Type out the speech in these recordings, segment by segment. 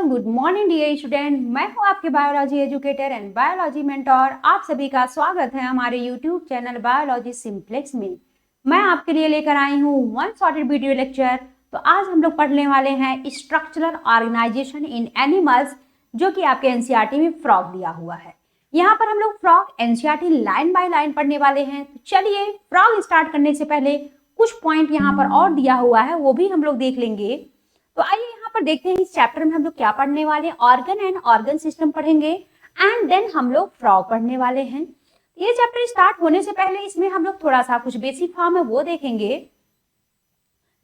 Good morning dear student. मैं हूं आपके biology educator and biology mentor. आप सभी का स्वागत है हमारे यूट्यूब चैनल बायोलॉजी सिंप्लेक्स में। मैं आपके लिए लेकर आई हूं वन शॉर्टेड वीडियो लेक्चर। तो आज हम लोग पढ़ने वाले हैं स्ट्रक्चरल ऑर्गेनाइजेशन इन एनिमल्स, जो कि आपके एनसीईआरटी में फ्रॉग दिया हुआ है। यहाँ पर हम लोग frog NCERT line by line पढ़ने वाले हैं। तो चलिए, फ्रॉग स्टार्ट करने से पहले कुछ पॉइंट यहाँ पर और दिया हुआ है, वो भी हम लोग देख लेंगे। तो आइए यहाँ पर देखते हैं इस चैप्टर में हम लोग क्या पढ़ने वाले हैं। ऑर्गन एंड ऑर्गन सिस्टम पढ़ेंगे एंड देन हम लोग फ्रॉग पढ़ने वाले हैं। ये चैप्टर स्टार्ट होने से पहले इसमें हम लोग थोड़ा सा कुछ बेसिक फॉर्म है वो देखेंगे।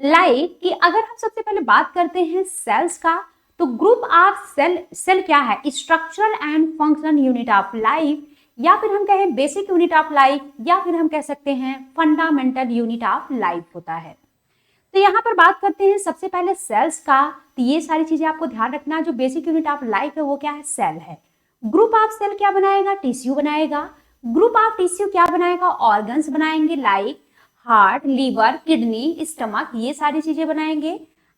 लाइक कि अगर हम सबसे पहले बात करते हैं सेल्स का, तो ग्रुप ऑफ सेल क्या है? Structural and functional unit of life, या फिर हम कहें बेसिक यूनिट ऑफ लाइफ, या फिर हम कह सकते हैं फंडामेंटल यूनिट ऑफ लाइफ होता है। तो यहाँ पर बात करते हैं सबसे पहले सेल्स का। तो ये सारी चीजें आपको ध्यान रखना, जो बेसिक यूनिट ऑफ लाइफ है वो क्या है? सेल है। ग्रुप ऑफ सेल क्या बनाएगा? टिश्यू बनाएगा। ग्रुप ऑफ टिश्यू क्या बनाएगा? ऑर्गन्स बनाएंगे, like heart, liver, kidney, stomach, ये सारी चीजें बनाएंगे।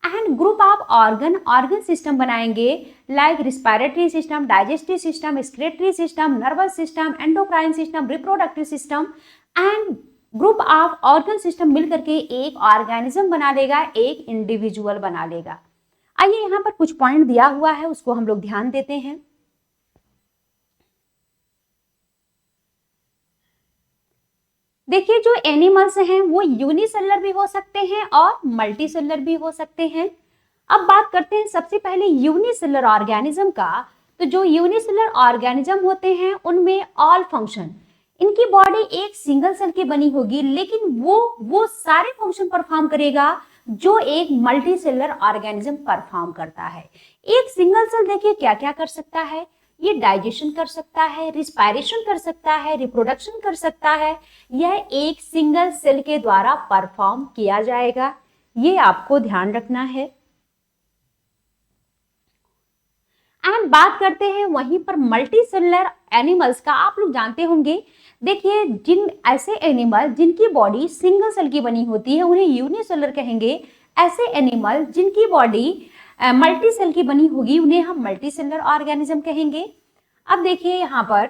And group of organ system बनाएंगे, like respiratory system, digestive system, excretory system, nervous system, endocrine system, reproductive system. And group of organ system मिलकर के एक ऑर्गेनिज्म बना लेगा, एक इंडिविजुअल बना लेगा। आइए यहाँ पर कुछ पॉइंट दिया हुआ है, उसको हम लोग ध्यान देते हैं। देखिए, जो एनिमल्स हैं वो यूनिसेलुलर भी हो सकते हैं और मल्टीसेलुलर भी हो सकते हैं। अब बात करते हैं सबसे पहले यूनिसेलुलर ऑर्गेनिज्म का। तो जो यूनिसेलुलर ऑर्गेनिज्म होते हैं उनमें ऑल फंक्शन, इनकी बॉडी एक सिंगल सेल की बनी होगी, लेकिन वो सारे फंक्शन परफॉर्म करेगा जो एक मल्टी सेलुलर ऑर्गेनिज्म परफॉर्म करता है। एक सिंगल सेल देखिए क्या क्या कर सकता है। ये डाइजेशन कर सकता है, रिस्पायरेशन कर सकता है, रिप्रोडक्शन कर सकता है। यह एक सिंगल सेल के द्वारा परफॉर्म किया जाएगा, ये आपको ध्यान रखना है। एंड बात करते हैं वहीं पर मल्टी सेलुलर एनिमल्स का। आप लोग जानते होंगे, देखिए जिन ऐसे एनिमल जिनकी बॉडी सिंगल सेल की बनी होती है उन्हें यूनिसेलुलर कहेंगे। ऐसे एनिमल जिनकी बॉडी मल्टी सेल की बनी होगी उन्हें हम मल्टी सेलुलर ऑर्गेनिज्म कहेंगे। अब देखिए यहाँ पर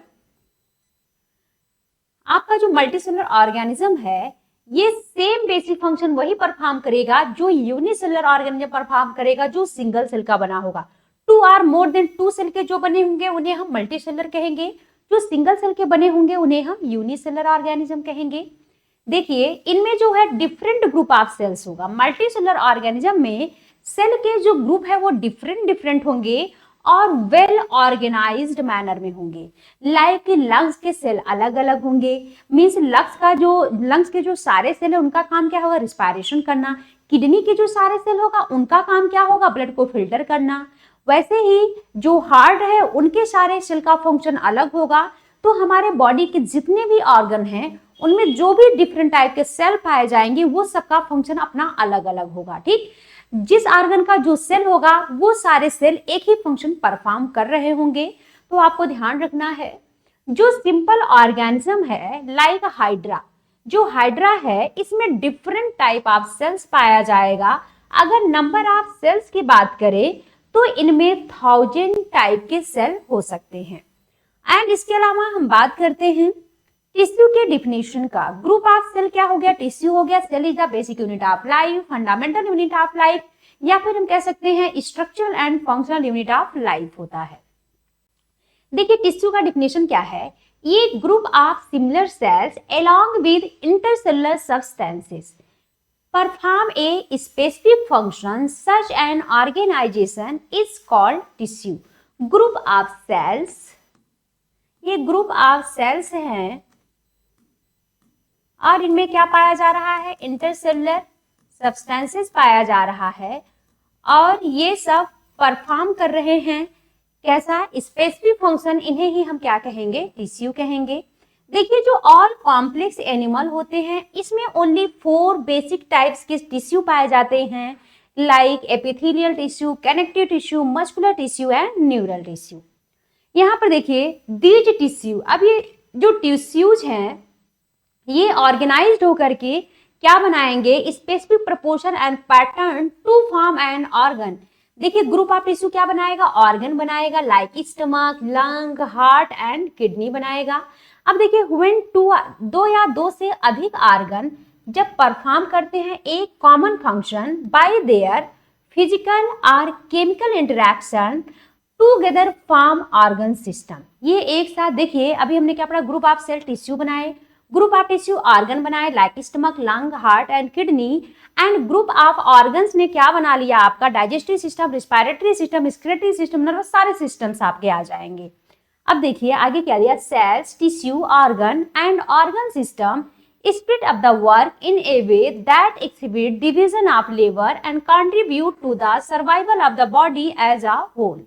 आपका जो मल्टी सेलुलर ऑर्गेनिज्म है, ये सेम बेसिक फंक्शन वही परफॉर्म करेगा जो यूनिसेलुलर ऑर्गेनिज्म परफॉर्म करेगा, जो सिंगल सेल का बना होगा। 2 और मोर देन 2 सेल के जो बने होंगे उन्हें हम मल्टी सेलुलर कहेंगे। जो सिंगल सेल के बने होंगे उन्हें हम यूनिसेलुलर ऑर्गेनिज्म कहेंगे। देखिए, इनमें जो है डिफरेंट ग्रुप ऑफ सेल्स होगा। मल्टी सेलुलर ऑर्गेनिज्म में सेल के जो ग्रुप है वो डिफरेंट होंगे और वेल ऑर्गेनाइज्ड मैनर में होंगे। लाइक लंग्स के सेल अलग अलग होंगे, मीन्स लंग्स के जो सारे सेल है उनका काम क्या होगा? रिस्पायरेशन करना। किडनी के जो सारे सेल होगा उनका काम क्या होगा? ब्लड को फिल्टर करना। वैसे ही जो हार्ट है उनके सारे सेल का फंक्शन अलग होगा। तो हमारे बॉडी के जितने भी ऑर्गन हैं उनमें जो भी डिफरेंट टाइप के सेल पाए जाएंगे वो सबका फंक्शन अपना अलग अलग होगा। ठीक, जिस ऑर्गन का जो सेल होगा वो सारे सेल एक ही फंक्शन परफॉर्म कर रहे होंगे। तो आपको ध्यान रखना है, जो सिंपल ऑर्गेनिज्म है लाइक हाइड्रा, जो हाइड्रा है इसमें डिफरेंट टाइप ऑफ सेल्स पाया जाएगा। अगर नंबर ऑफ सेल्स की बात करें तो इनमें 1000 टाइप के सेल हो सकते हैं। एंड इसके अलावा हम बात करते हैं टिश्यू के डिफिनेशन का। ग्रुप ऑफ सेल क्या हो गया? टिश्यू हो गया। Cell is the basic unit of life, fundamental unit of life, या फिर हम कह सकते हैं structural and functional unit of life होता है। देखिए, टिश्यू का डिफिनेशन क्या है? ये group of similar cells along with intercellular substances perform a specific function, such an organization is called tissue. Group of cells, ये ग्रुप ऑफ सेल्स हैं और इनमें क्या पाया जा रहा है? इंटरसेलुलर सब्सटेंसेस पाया जा रहा है और ये सब परफॉर्म कर रहे हैं कैसा? Specific function. इन्हें ही हम क्या कहेंगे? टिश्यू कहेंगे। देखिए, जो ऑल कॉम्प्लेक्स एनिमल होते हैं इसमें ओनली 4 बेसिक टाइप्स के टिश्यू पाए जाते हैं, like epithelial tissue, connective tissue, muscular tissue and neural tissue. यहाँ पर देखिए दीज टिश्यू, अब ये जो टिश्यूज हैं ये ऑर्गेनाइज्ड होकर के क्या बनाएंगे? Specific proportion and pattern to form an organ. देखिए ग्रुप ऑफ टिश्यू क्या बनाएगा, ऑर्गन बनाएगा, like stomach, lung, heart and kidney बनाएगा। अब देखिए व्हेन दो या दो से अधिक ऑर्गन जब परफॉर्म करते हैं एक common function by their physical और chemical interaction together form organ system. ये एक साथ देखिए अभी हमने क्या पढ़ा, ग्रुप ऑफ सेल टिश्यू बनाए, ग्रुप ऑफ टिश्यू ऑर्गन बनाए like stomach, lung, heart and kidney, and group of organs ने क्या बना लिया, आपका digestive system, respiratory system, excretory system, nervous, सारे सिस्टम्स आपके आ जाएंगे। अब देखिए आगे क्या दिया, cells, tissue, organ and organ system split up the work in a way that exhibit division of labor and contribute to the survival of the body as a whole।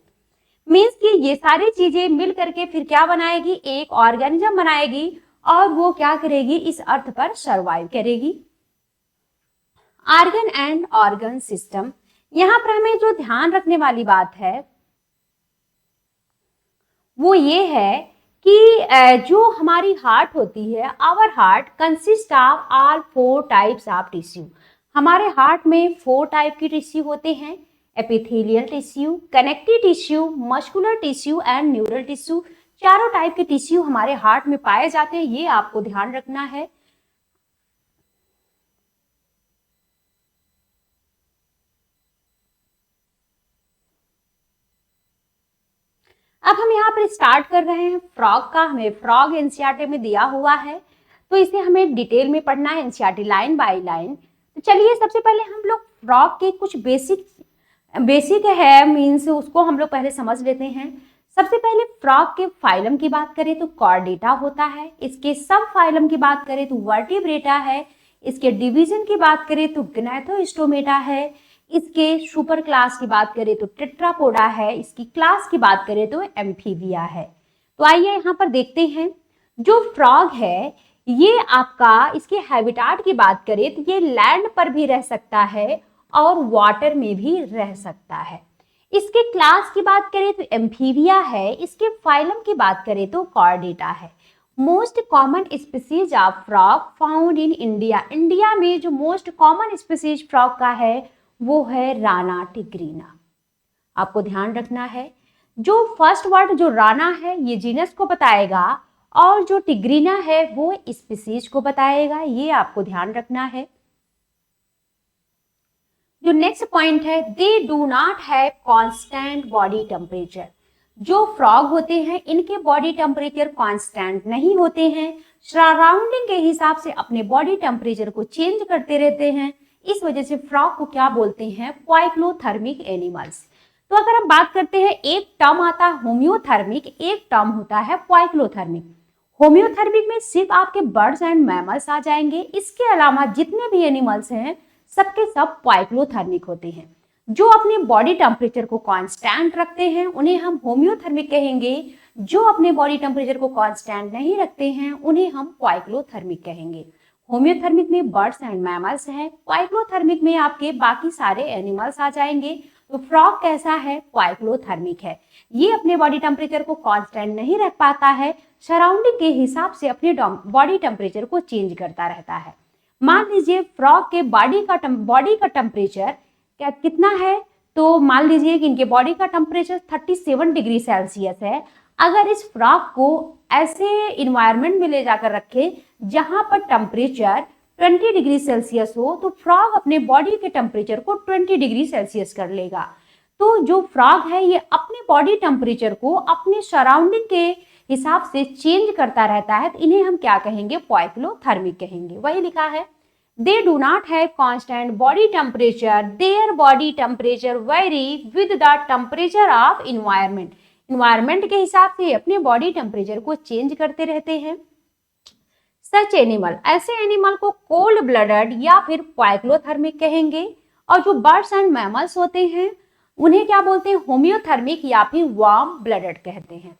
Means कि ये सारी चीजें मिल करके फिर क्या बनाएगी, एक ऑर्गेनिज्म बनाएगी और वो क्या करेगी, इस अर्थ पर सर्वाइव करेगी। ऑर्गन एंड ऑर्गन सिस्टम, यहां पर हमें जो ध्यान रखने वाली बात है वो ये है कि जो हमारी हार्ट होती है, our heart consist of all 4 types of tissue. हमारे हार्ट में 4 टाइप की टिश्यू होते हैं, epithelial tissue, connective tissue, muscular tissue and neural tissue. चारों टाइप के टिश्यू हमारे हार्ट में पाए जाते हैं, ये आपको ध्यान रखना है। अब हम यहाँ पर स्टार्ट कर रहे हैं फ्रॉग का। हमें फ्रॉग एनसीईआरटी में दिया हुआ है तो इसे हमें डिटेल में पढ़ना है, एनसीईआरटी लाइन बाय लाइन। तो चलिए सबसे पहले हम लोग फ्रॉग के कुछ बेसिक है मीन्स उसको हम लोग पहले समझ लेते हैं। सबसे पहले फ्रॉग के फाइलम की बात करें तो कॉर्डेटा होता है, इसके सब फाइलम की बात करें तो वर्टिब्रेटा है, इसके डिवीजन की बात करें तो ग्नैथोस्टोमेटा है, इसके सुपर क्लास की बात करें तो टेट्रापोडा है, इसकी क्लास की बात करें तो एम्फीबिया है। तो आइए यहाँ पर देखते हैं जो फ्रॉग है ये आपका, इसके हैबिटाट की बात करें तो ये लैंड पर भी रह सकता है और वाटर में भी रह सकता है। इसके क्लास की बात करें तो एम्फीबिया है, इसके फाइलम की बात करें तो कॉर्डेटा है। Most common species of frog found in India, India में जो मोस्ट कॉमन स्पीसीज फ्रॉग का है वो है राना टिग्रीना। आपको ध्यान रखना है जो फर्स्ट वर्ड जो राना है ये जीनस को बताएगा और जो टिग्रीना है वो स्पीसीज को बताएगा, ये आपको ध्यान रखना है। जो नेक्स्ट पॉइंट है, they do not have constant body temperature. जो फ्रॉग होते हैं इनके बॉडी टेम्परेचर कांस्टेंट नहीं होते हैं, सराउंडिंग के हिसाब से अपने बॉडी टेम्परेचर को चेंज करते रहते हैं। इस वजह से फ्रॉग को क्या बोलते हैं, क्वाइक्लोथर्मिक एनिमल्स। तो अगर हम बात करते हैं एक टर्म आता है होम्योथर्मिक, एक टर्म होता है क्वाइक्लोथर्मिक। होम्योथर्मिक में सिर्फ आपके बर्ड्स एंड मैमल्स आ जाएंगे, इसके अलावा जितने भी एनिमल्स हैं सबके सब क्वाइक्लोथर्मिक होते हैं। जो अपने बॉडी टेम्परेचर को कांस्टेंट रखते हैं उन्हें हम होम्योथर्मिक कहेंगे, जो अपने बॉडी टेम्परेचर को कांस्टेंट नहीं रखते हैं उन्हें हम क्वाइक्लोथर्मिक कहेंगे। होम्योथर्मिक में बर्ड्स एंड मैमल्स हैं, क्वाइक्लोथर्मिक में आपके बाकी सारे एनिमल्स आ जाएंगे। तो फ्रॉग कैसा है, क्वाइक्लोथर्मिक है। ये अपने बॉडी टेम्परेचर को कांस्टेंट नहीं रख पाता है, सराउंडिंग के हिसाब से अपने बॉडी टेम्परेचर को चेंज करता रहता है। मान लीजिए फ्रॉग के बॉडी का टेम्परेचर क्या कितना है, तो मान लीजिए कि इनके बॉडी का टेम्परेचर 37 डिग्री सेल्सियस है। अगर इस फ्रॉग को ऐसे इन्वायरमेंट में ले जाकर रखे जहां पर टेम्परेचर 20 डिग्री सेल्सियस हो तो फ्रॉग अपने बॉडी के टेम्परेचर को 20 डिग्री सेल्सियस कर लेगा। तो जो फ्रॉग है ये अपने बॉडी टेम्परेचर को अपने सराउंडिंग के हिसाब से चेंज करता रहता है, तो इन्हें हम क्या कहेंगे, क्वाइक्लोथर्मिक कहेंगे। वही लिखा है, they do not have constant body temperature, their body temperature vary with the temperature of environment. Environment के हिसाब से अपने बॉडी टेम्परेचर को चेंज करते रहते हैं। सच एनिमल, ऐसे एनिमल को कोल्ड ब्लडेड या फिर क्वाइक्लोथर्मिक कहेंगे। और जो बर्ड्स एंड मैमल्स होते हैं उन्हें क्या बोलते हैं, होम्योथर्मिक या फिर वार्म ब्लडेड कहते हैं।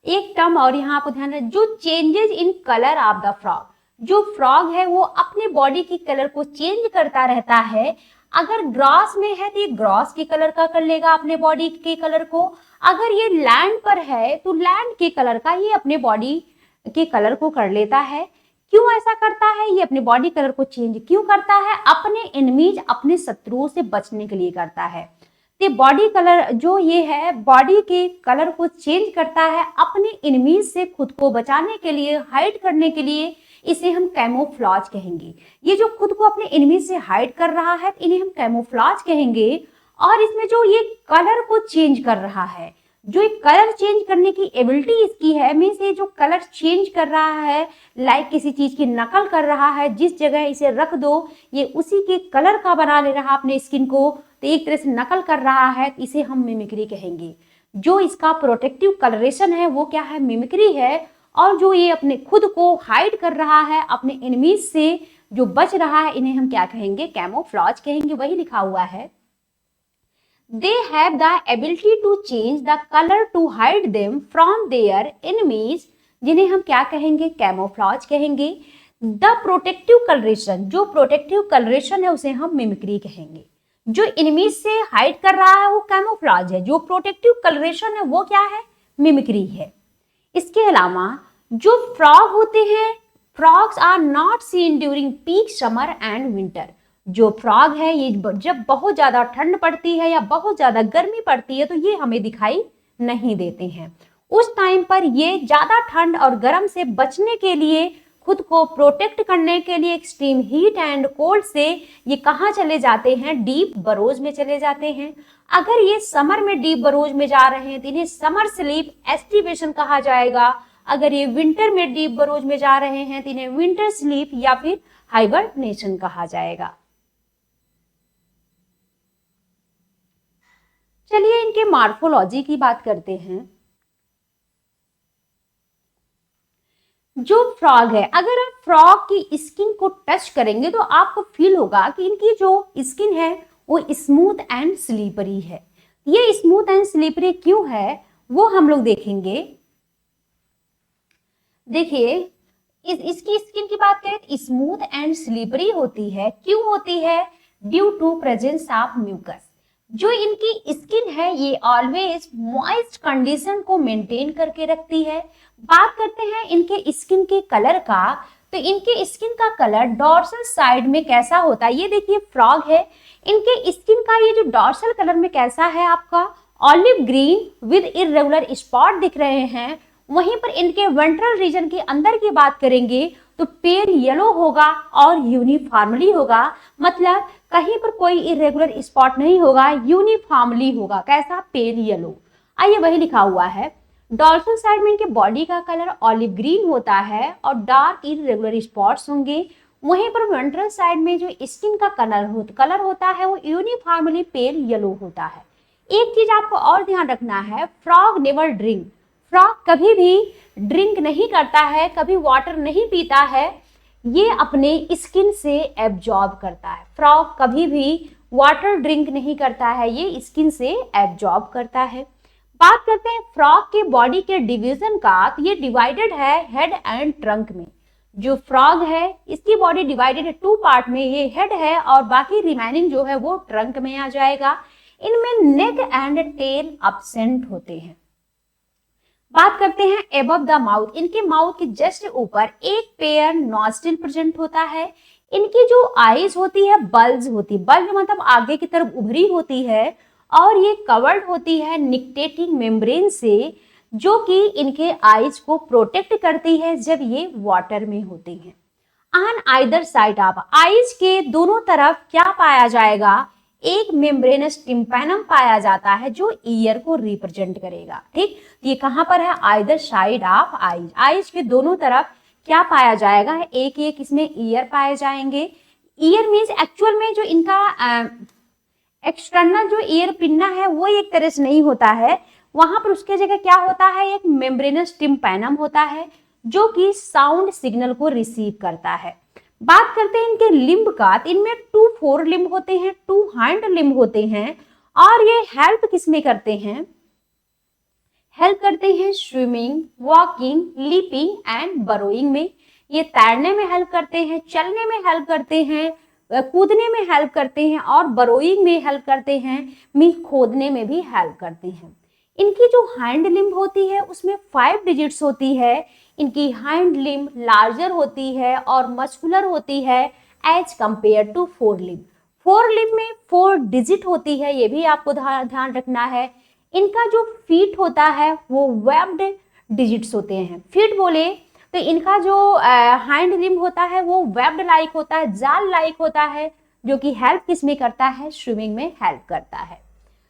एक टर्म और यहाँ आपको ध्यान रखना, जो changes in colour of the frog, जो फ्रॉग है वो अपने बॉडी की कलर को चेंज करता रहता है। अगर ग्रास में है तो ये ग्रास के कलर का कर लेगा अपने बॉडी के कलर को, अगर ये लैंड पर है तो लैंड के कलर का ये अपने बॉडी के कलर को कर लेता है। क्यों ऐसा करता है, ये अपने बॉडी कलर को चेंज क्यों करता है, अपने एनिमीज, अपने शत्रुओं से बचने के लिए करता है। तो बॉडी कलर जो ये है, बॉडी के कलर को चेंज करता है अपने एनिमीज से खुद को बचाने के लिए, हाइड करने के लिए। इसे हम कैमोफ्लॉज कहेंगे। ये जो खुद को अपने एनिमीज से हाइड कर रहा है, इन्हें हम कैमोफ्लॉज कहेंगे। और इसमें जो ये कलर को चेंज कर रहा है, जो एक कलर चेंज करने की एबिलिटी इसकी है, मीन्स ये जो कलर चेंज कर रहा है, लाइक किसी चीज की नकल कर रहा है, जिस जगह इसे रख दो ये उसी के कलर का बना ले रहा अपने स्किन को, तो एक तरह से नकल कर रहा है, इसे हम मिमिक्री कहेंगे। जो इसका प्रोटेक्टिव कलरेशन है वो क्या है, मिमिक्री है। और जो ये अपने खुद को हाइड कर रहा है अपने एनिमीज से, जो बच रहा है, इन्हें हम क्या कहेंगे, कैमोफ्लॉज कहेंगे। वही लिखा हुआ है, they have the ability to change the color to hide them from their enemies, जिन्हें हम क्या कहेंगे, कैमोफ्लॉज कहेंगे। द प्रोटेक्टिव कलरेशन, जो प्रोटेक्टिव कलरेशन है उसे हम मिमिक्री कहेंगे। जो एनिमीज से हाइड कर रहा है वो कैमोफ्लॉज है, जो प्रोटेक्टिव कलरेशन है वो क्या है, मिमिक्री है। इसके अलावा जो फ्रॉग होते हैं, frogs are not seen during peak summer and winter. जो फ्रॉग है ये जब बहुत ज्यादा ठंड पड़ती है या बहुत ज्यादा गर्मी पड़ती है तो ये हमें दिखाई नहीं देते हैं। उस टाइम पर ये ज्यादा ठंड और गर्म से बचने के लिए, खुद को प्रोटेक्ट करने के लिए एक्सट्रीम हीट एंड कोल्ड से ये कहाँ चले जाते हैं, डीप बरोज में चले जाते हैं। अगर ये समर में डीप बरोज में जा रहे हैं तो इन्हें समर स्लीप एस्टिवेशन कहा जाएगा। अगर ये विंटर में डीप बरोज में जा रहे हैं तो इन्हें विंटर स्लीप या फिर हाइबरनेशन कहा जाएगा। चलिए इनके मॉर्फोलॉजी की बात करते हैं। जो फ्रॉग है, अगर आप फ्रॉग की स्किन को टच करेंगे तो आपको फील होगा कि इनकी जो स्किन है वो स्मूथ एंड स्लीपरी है। ये स्मूथ एंड स्लीपरी क्यों है वो हम लोग देखेंगे। देखिए इसकी स्किन की बात करें तो स्मूथ एंड स्लीपरी होती है। क्यों होती है, due to presence of mucus. जो इनकी स्किन है ये ऑलवेज मॉइस्ट कंडीशन को मेंटेन करके रखती है। बात करते हैं इनके स्किन के कलर का, तो इनके स्किन का कलर डॉर्सल साइड में कैसा होता है। ये देखिए फ्रॉग है, इनके स्किन का ये जो डॉर्सल कलर में कैसा है आपका, olive green with irregular spot दिख रहे हैं। वहीं पर इनके वेंट्रल रीजन के अंदर की बात करेंगे तो पेल येलो होगा और यूनिफॉर्मली होगा, मतलब कहीं पर कोई इरेगुलर स्पॉट नहीं होगा, यूनिफॉर्मली होगा। कैसा, पेल येलो। आइए वही लिखा हुआ है। डॉर्सल साइड में इनके बॉडी का कलर ऑलिव ग्रीन होता है और डार्क इरेगुलर स्पॉट्स होंगे। वहीं पर वेंट्रल साइड में जो स्किन का कलर होता है वो यूनिफॉर्मली पेल येलो होता है। एक चीज आपको और ध्यान रखना है, फ्रॉग नेवर ड्रिंक। फ्रॉग कभी भी ड्रिंक नहीं करता है, कभी वाटर नहीं पीता है, ये अपने स्किन से एब्जॉर्ब करता है। फ्रॉग कभी भी वाटर ड्रिंक नहीं करता है, ये स्किन से एब्जॉर्ब करता है। बात करते हैं फ्रॉग के बॉडी के डिवीजन का, तो ये डिवाइडेड है हेड एंड ट्रंक में। जो फ्रॉग है इसकी बॉडी डिवाइडेड है 2 पार्ट में, ये हेड है और बाकी रिमेनिंग जो है वो ट्रंक में आ जाएगा। इनमें नेक एंड टेल एब्सेंट होते हैं। बात करते हैं एबव द माउथ, इनके माउथ के जस्ट ऊपर एक पेयर नॉस्ट्रिल प्रेजेंट होता है। इनकी जो आईज होती है बल्ज होती है, बल्ज मतलब आगे की तरफ उभरी होती है और ये कवर्ड होती है निक्टेटिंग मेम्ब्रेन से, जो कि इनके आईज को प्रोटेक्ट करती है जब ये वाटर में होती हैं। On either side of eyes के दोनों तरफ क्या पाया जाएगा, एक मेम्ब्रेनस टिम्पैनम पाया जाता है जो ईयर को रिप्रेजेंट करेगा। ठीक, ये कहां पर है, either side of eyes. Eyes के दोनों तरफ क्या पाया जाएगा, एक एक इसमें ईयर पाए जाएंगे। ईयर मीन्स एक्चुअल में जो इनका एक्सटर्नल जो ईयर पिन्ना है वो एक तरह से नहीं होता है, वहां पर उसके जगह क्या होता है, एक मेम्ब्रेनस टिम्पैनम होता है जो कि साउंड सिग्नल को रिसीव करता है। बात करते हैं इनके लिम्ब का, तो इनमें 2 फोर लिम्ब होते हैं, 2 हाइंड लिम्ब होते हैं और ये हेल्प किसमें करते हैं, हेल्प करते हैं swimming, walking, leaping and burrowing में। ये तैरने में हेल्प करते हैं, चलने में हेल्प करते हैं, कूदने में हेल्प करते हैं और बरोइंग में हेल्प करते हैं, मीन खोदने में भी हेल्प करते हैं। इनकी जो हाइंड लिम्ब होती है उसमें 5 डिजिट्स होती है। इनकी हाइंड लिम्ब लार्जर होती है और मस्कुलर होती है as compare to fore limb. Fore limb में 4 डिजिट होती है, ये भी आपको ध्यान रखना है। इनका जो फीट होता है वो वेब्ड डिजिट्स होते हैं। फीट बोले तो इनका जो हाइंड लिम्ब होता है वो वेब्ड लाइक होता है, जाल लाइक होता है, जो कि हेल्प किसमें करता है, स्विमिंग में हेल्प करता है।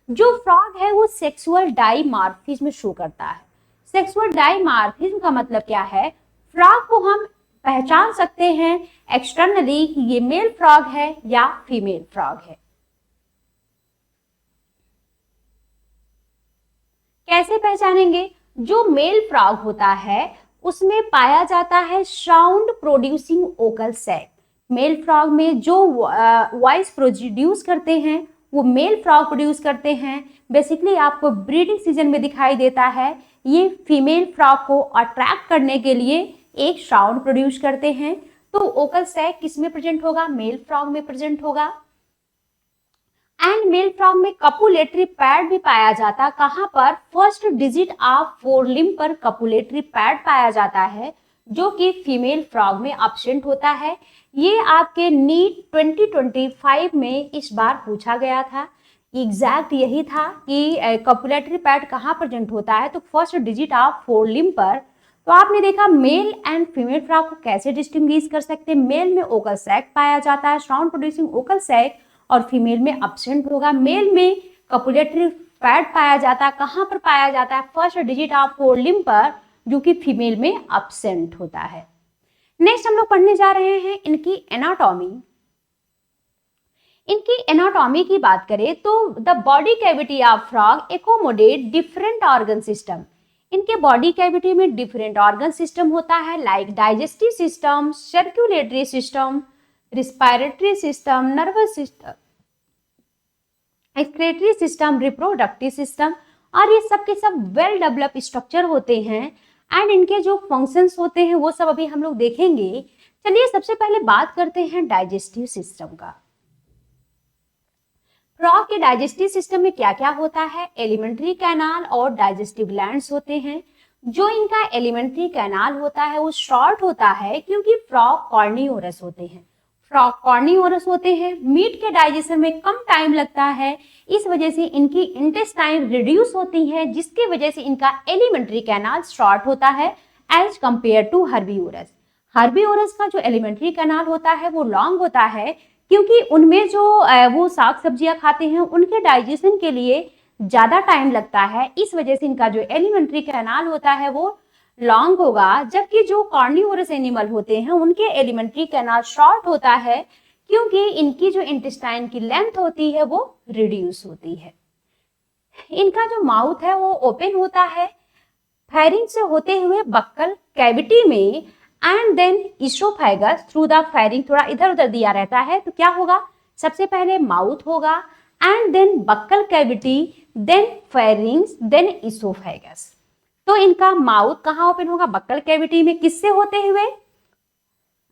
जो फ्रॉग है वो सेक्सुअल डाइमॉर्फिज्म शो करता है। सेक्सुअल डाइमॉर्फिज्म का मतलब क्या है, फ्रॉग को हम पहचान सकते हैं एक्सटर्नली कि ये मेल फ्रॉग है या फीमेल फ्रॉग है। कैसे पहचानेंगे, जो मेल फ्रॉग होता है उसमें पाया जाता है sound producing vocal sac. Male frog में जो वॉइस प्रोड्यूस करते हैं वो मेल फ्रॉग प्रोड्यूस करते हैं। बेसिकली आपको ब्रीडिंग सीजन में दिखाई देता है। ये फीमेल फ्रॉग को अट्रैक्ट करने के लिए एक साउंड प्रोड्यूस करते हैं। तो ओकल सैक किस में प्रेजेंट होगा, मेल फ्रॉग में प्रेजेंट होगा। एंड मेल फ्रॉग में कपुलेटरी पैड भी पाया जाता, कहां पर, first digit of four limb पर कपुलेटरी पैड पाया जाता है, जो कि फीमेल फ्रॉग में एब्सेंट होता है। ये आपके नीट 2025 में इस बार पूछा गया था। एग्जैक्ट यही था कि कपुलेटरी पैड कहाँ प्रेजेंट होता है, तो first digit of four limb पर। तो आपने देखा मेल एंड फीमेल फ्रॉग को कैसे डिस्टिंग्विश कर सकते हैं। मेल में ओकल सैक पाया जाता है, साउंड प्रोड्यूसिंग ओकल सैक, और फीमेल में एब्सेंट होगा। मेल में कपुलेटरी पैड पाया जाता है, कहां पर पाया जाता है, first digit of four limb पर, जो कि फीमेल में एब्सेंट होता है। नेक्स्ट हम लोग पढ़ने जा रहे हैं इनकी एनाटॉमी। इनकी एनाटॉमी की बात करें तो the body cavity of frog accommodate different organ system. इनके बॉडी कैविटी में डिफरेंट ऑर्गन सिस्टम होता है, like digestive system, circulatory system, respiratory system, nervous system, excretory system, reproductive system, और ये सब के सब वेल डेवलप स्ट्रक्चर होते हैं। एंड इनके जो फंक्शंस होते हैं वो सब अभी हम लोग देखेंगे। चलिए सबसे पहले बात करते हैं डाइजेस्टिव सिस्टम का। फ्रॉग के डाइजेस्टिव सिस्टम में क्या क्या होता है, एलिमेंट्री कैनाल और डाइजेस्टिव ग्लैंड्स होते हैं। जो इनका एलिमेंट्री कैनाल होता है वो शॉर्ट होता है क्योंकि फ्रॉग कॉर्नियोरस होते हैं। फ्रॉग कॉर्नियोरस होते हैं, मीट के डाइजेशन में कम टाइम लगता है, इस वजह से इनकी इंटेस्टाइन रिड्यूस होती है, जिसकी वजह से इनका एलिमेंट्री कैनाल शॉर्ट होता है as compare to herbivorous. Herbivorous का जो एलिमेंट्री कैनाल होता है वो लॉन्ग होता है क्योंकि उनमें जो वो साग सब्जियां खाते हैं उनके डाइजेशन के लिए ज्यादा टाइम लगता है, इस वजह से इनका जो एलिमेंट्री कैनाल होता है वो लॉन्ग होगा। जबकि जो कार्निवोरस एनिमल होते हैं उनके एलिमेंट्री कैनाल शॉर्ट होता है क्योंकि इनकी जो इंटेस्टाइन की लेंथ होती है वो रिड्यूस होती है। इनका जो माउथ है वो ओपन होता है फेरिंग से होते हुए बक्कल कैविटी में, and then oesophagus through the pharynx, थोड़ा इधर उधर दिया रहता है। तो क्या होगा, सबसे पहले माउथ होगा, and then buccal cavity, then pharynx, then oesophagus. तो इनका माउथ कहाँ ओपन होगा, बक्कल कैविटी में, किससे होते हुए,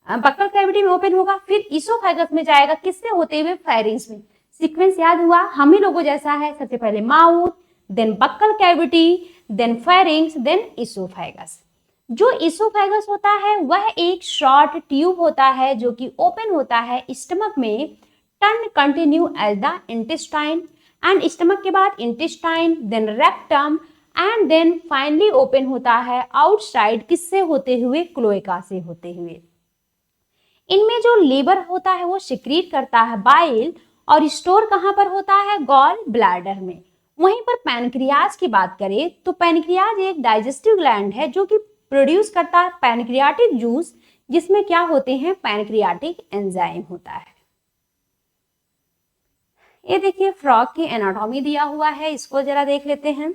बक्कल कैविटी में ओपन होगा, फिर इसोफेगस में जाएगा, किससे होते हुए, फेरिंग्स में। सीक्वेंस याद हुआ, हम ही लोगों जैसा है, सबसे पहले mouth, then buccal cavity, then pharynx, then oesophagus. जो इसोफेगस होता है वह एक शॉर्ट ट्यूब होता है जो कि ओपन होता है स्टमक में, turn continue as the intestine, and stomach के बाद intestine, then rectum, and then finally open होता है आउटसाइड, किससे होते हुए, क्लोएका से होते हुए। इनमें जो लीवर होता है वो सिक्रीट करता है बाइल, और स्टोर कहां पर होता है, गॉल ब्लैडर में। वहीं पर पैनक्रियाज की बात करें तो पैनक्रियाज एक डाइजेस्टिव ग्लैंड है जो कि प्रोड्यूस करता है पैनक्रियाटिक जूस, जिसमें क्या होते हैं, पैनक्रियाटिक एंजाइम होता है। ये देखिए फ्रॉग की एनाटॉमी दिया हुआ है, इसको जरा देख लेते हैं।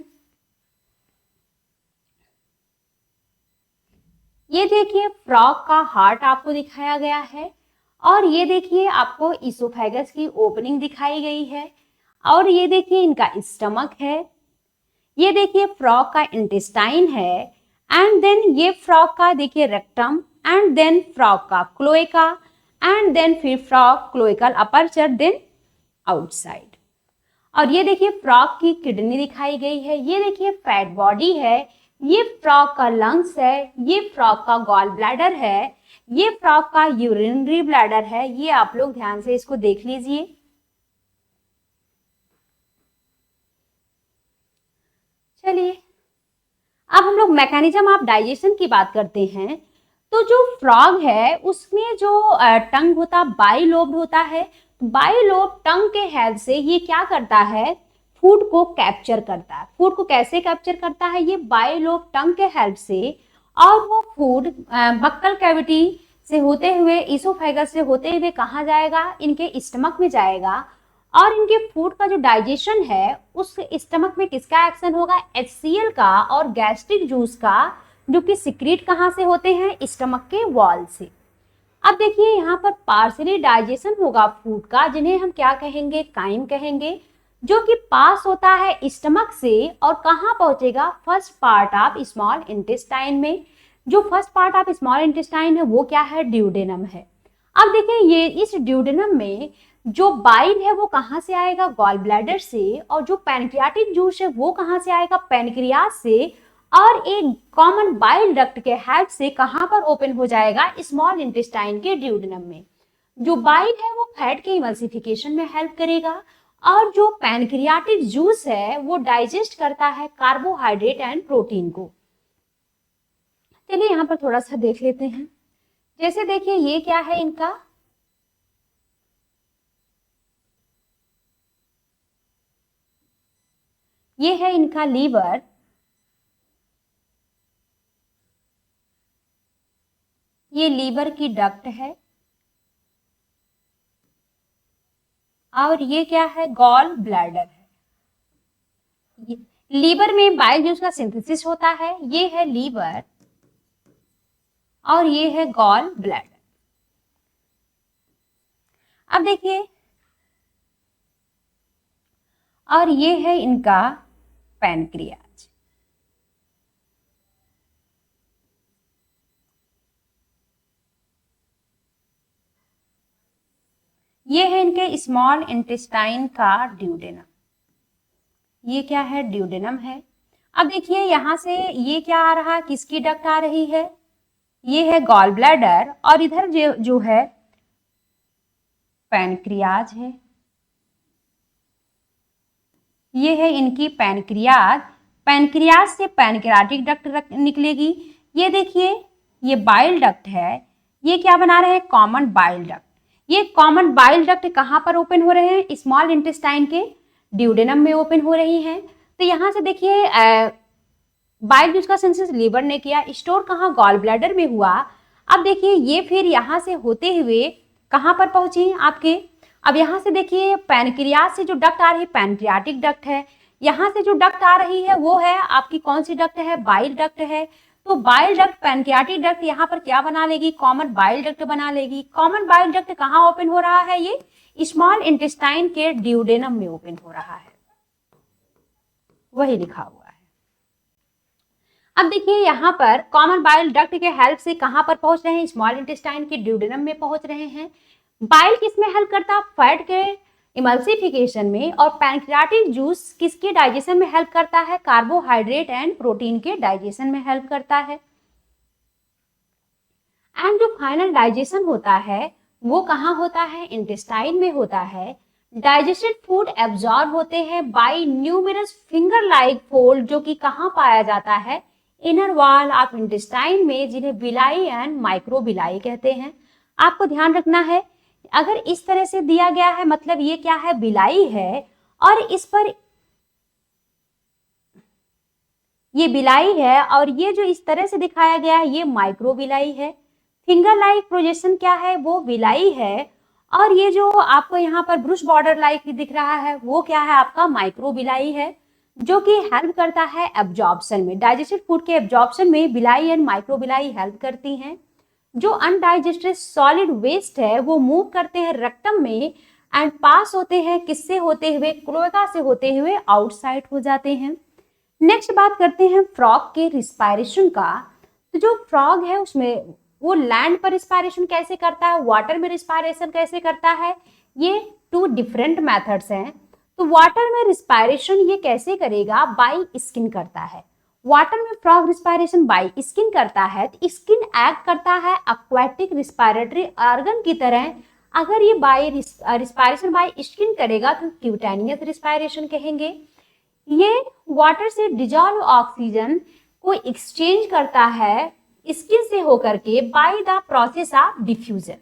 ये देखिए फ्रॉग का हार्ट आपको दिखाया गया है, और ये देखिए आपको इसोफेगस की ओपनिंग दिखाई गई है, और ये देखिए इनका स्टमक है, ये देखिए फ्रॉग का इंटेस्टाइन है, एंड देन ये फ्रॉग का देखिए रेक्टम, एंड देन फ्रॉग का क्लोएका, एंड देन फिर frog cloacal aperture, then outside. और ये देखिए फ्रॉग की किडनी दिखाई गई है, ये देखिए फैट बॉडी है, ये फ्रॉग का लंग्स है, ये फ्रॉग का गॉल ब्लैडर है, ये फ्रॉग का यूरिनरी ब्लैडर है। ये आप लोग ध्यान से इसको देख लीजिए। चलिए अब हम लोग मैकेनिज्म ऑफ डाइजेशन की बात करते हैं। तो जो फ्रॉग है उसमें जो टंग होता बाइलोब्ड होता है। बाइलोब टंग के हेल्प से ये क्या करता है, फूड को कैप्चर करता है। फूड को कैसे कैप्चर करता है, ये बाइलोब टंग के हेल्प से, और वो फूड बक्कल कैविटी से होते हुए इसोफेगस से होते हुए कहाँ जाएगा, इनके स्टमक में जाएगा। और इनके फूड का जो डाइजेशन है उस स्टमक में किसका एक्शन होगा, HCl का और गैस्ट्रिक जूस का, जो कि सिक्रीट कहाँ से होते हैं, स्टमक के वॉल से। अब देखिए यहाँ पर पार्सली डाइजेशन होगा फूड का, जिन्हें हम क्या कहेंगे, काइम कहेंगे, जो कि पास होता है स्टमक से और कहाँ पहुंचेगा, first part of small intestine में। जो first part of small intestine है वो क्या है, ड्यूडेनम है। अब देखिए ये इस ड्यूडेनम में जो बाइल है वो कहाँ से आएगा, गॉल ब्लैडर से, और जो पैनक्रियाटिक जूस है वो कहाँ से आएगा, पैनक्रियास से, और एक कॉमन बाइल डक्ट के हेल्प से कहाँ पर ओपन हो जाएगा, स्मॉल इंटेस्टाइन के ड्यूडेनम में। जो बाइल है वो फैट के इमल्सिफिकेशन में हेल्प करेगा, और जो पैनक्रियाटिक जूस है वो डाइजेस्ट करता है कार्बोहाइड्रेट एंड प्रोटीन को। चलिए यहाँ पर थोड़ा सा देख लेते हैं। जैसे देखिए ये क्या है इनका, ये है इनका लीवर, ये लीवर की डक्ट है, और ये क्या है, गॉल ब्लैडर है। लीवर में बाइल जूस का सिंथेसिस होता है, ये है लीवर और ये है गॉल ब्लैडर। अब देखिए, और ये है इनका पैनक्रियाज। ये है इनके स्मॉल इंटेस्टाइन का ड्यूडेनम। ये क्या है, ड्यूडेनम है। अब देखिए यहां से ये क्या आ रहा है, किसकी डक्ट आ रही है, ये है गॉल ब्लैडर, और इधर जो है पैनक्रियाज है। ये है इनकी पैनक्रियाज। पैनक्रियाज से पैनक्रियाटिक डक्ट निकलेगी। ये देखिए ये बाइल डक्ट है, ये क्या बना रहे हैं, कॉमन बाइल डक्ट। ये कॉमन बाइल डक्ट कहाँ पर ओपन हो रहे हैं, स्मॉल इंटेस्टाइन के ड्यूडेनम में ओपन हो रही हैं। तो यहाँ से देखिए बाइल जूस का सिंथेसिस लीवर ने किया, स्टोर कहाँ, गॉल ब्लैडर में हुआ। अब देखिए ये फिर यहाँ से होते हुए कहाँ पर पहुंची आपके, अब यहाँ से देखिए पैनक्रियाज से जो डक्ट आ रही है पैनक्रियाटिक डक्ट है, यहाँ से जो डक्ट आ रही है वो है आपकी कौन सी डक्ट है, बाइल डक्ट है। तो बाइल डक्ट पैनक्रियाटिक डक्ट यहाँ पर क्या बना लेगी, कॉमन बाइल डक्ट बना लेगी। कॉमन बाइल डक्ट कहाँ ओपन हो रहा है, ये स्मॉल इंटेस्टाइन के ड्यूडेनम में ओपन हो रहा है, वही लिखा हुआ है। अब देखिए यहाँ पर कॉमन बाइल डक्ट के हेल्प से कहाँ पर पहुंच रहे हैं, स्मॉल इंटेस्टाइन के ड्यूडेनम में पहुंच रहे हैं। बाइल किसमें हेल्प करता है, फैट के इमल्सिफिकेशन में, और पैनक्रियाटिक जूस किसके डाइजेशन में हेल्प करता है, कार्बोहाइड्रेट एंड प्रोटीन के डाइजेशन में हेल्प करता है। एंड जो फाइनल डाइजेशन होता है वो कहाँ होता है, इंटेस्टाइन में होता है। डाइजेस्टेड फूड एब्जॉर्ब होते हैं by numerous finger like fold, जो कि कहाँ पाया जाता है, इनर वॉल ऑफ इंटेस्टाइन में, जिन्हें विलाई एंड माइक्रोबिलाई कहते हैं। आपको ध्यान रखना है, अगर इस तरह से दिया गया है मतलब ये क्या है, बिलाई है, और इस पर ये बिलाई है, और ये जो इस तरह से दिखाया गया है ये माइक्रोबिलाई है। फिंगर लाइक प्रोजेक्शन क्या है, वो बिलाई है, और ये जो आपको यहाँ पर ब्रुश बॉर्डर लाइक दिख रहा है वो क्या है, आपका माइक्रोबिलाई है, जो कि हेल्प करता है एब्जॉर्प्शन में। डाइजेस्टेड फूड के एब्जॉर्प्शन में बिलाई एंड माइक्रोबिलाई हेल्प करती हैं। जो अनडाइजेस्टेड सॉलिड वेस्ट है वो मूव करते हैं रेक्टम में एंड पास होते हैं किससे होते हुए, क्लोएका से होते हुए आउटसाइड हो जाते हैं। नेक्स्ट बात करते हैं फ्रॉग के रिस्पायरेशन का। तो जो फ्रॉग है उसमें वो लैंड पर रिस्पायरेशन कैसे करता है, वाटर में रिस्पायरेशन कैसे करता है, ये 2 डिफरेंट मेथड्स हैं। तो वाटर में रिस्पायरेशन ये कैसे करेगा, बाय स्किन करता है। वाटर में फ्रॉग रिस्पायरेशन बाय स्किन करता है, तो स्किन एक्ट करता है एक्वाटिक रिस्पायरेटरी ऑर्गन की तरह। अगर ये बाय रिस्पायरेशन बाय स्किन करेगा तो क्यूटेनियस रिस्पायरेशन कहेंगे। ये वाटर से डिजॉल्व ऑक्सीजन को एक्सचेंज करता है स्किन से होकर के by the process of diffusion.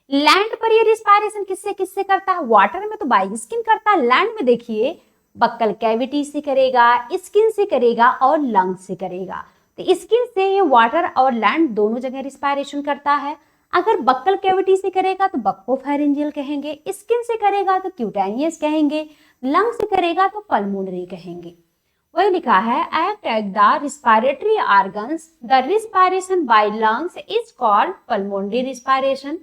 Land पर ये रिस्पायरेशन किससे किससे करता है, वाटर में तो बाय स्किन करता है, लैंड में देखिए बक्कल कैविटी से करेगा, स्किन से करेगा और लंग से करेगा। तो स्किन से ये वाटर और लैंड दोनों जगह रिस्पायरेशन करता है। अगर बक्कल कैविटी से करेगा तो बक्कोफेरेंजियल कहेंगे, स्किन से करेगा तो क्यूटेनियस कहेंगे, लंग से करेगा तो पल्मोनरी कहेंगे। वही लिखा है, act at the respiratory organs, the respiration by lungs is called pulmonary respiration.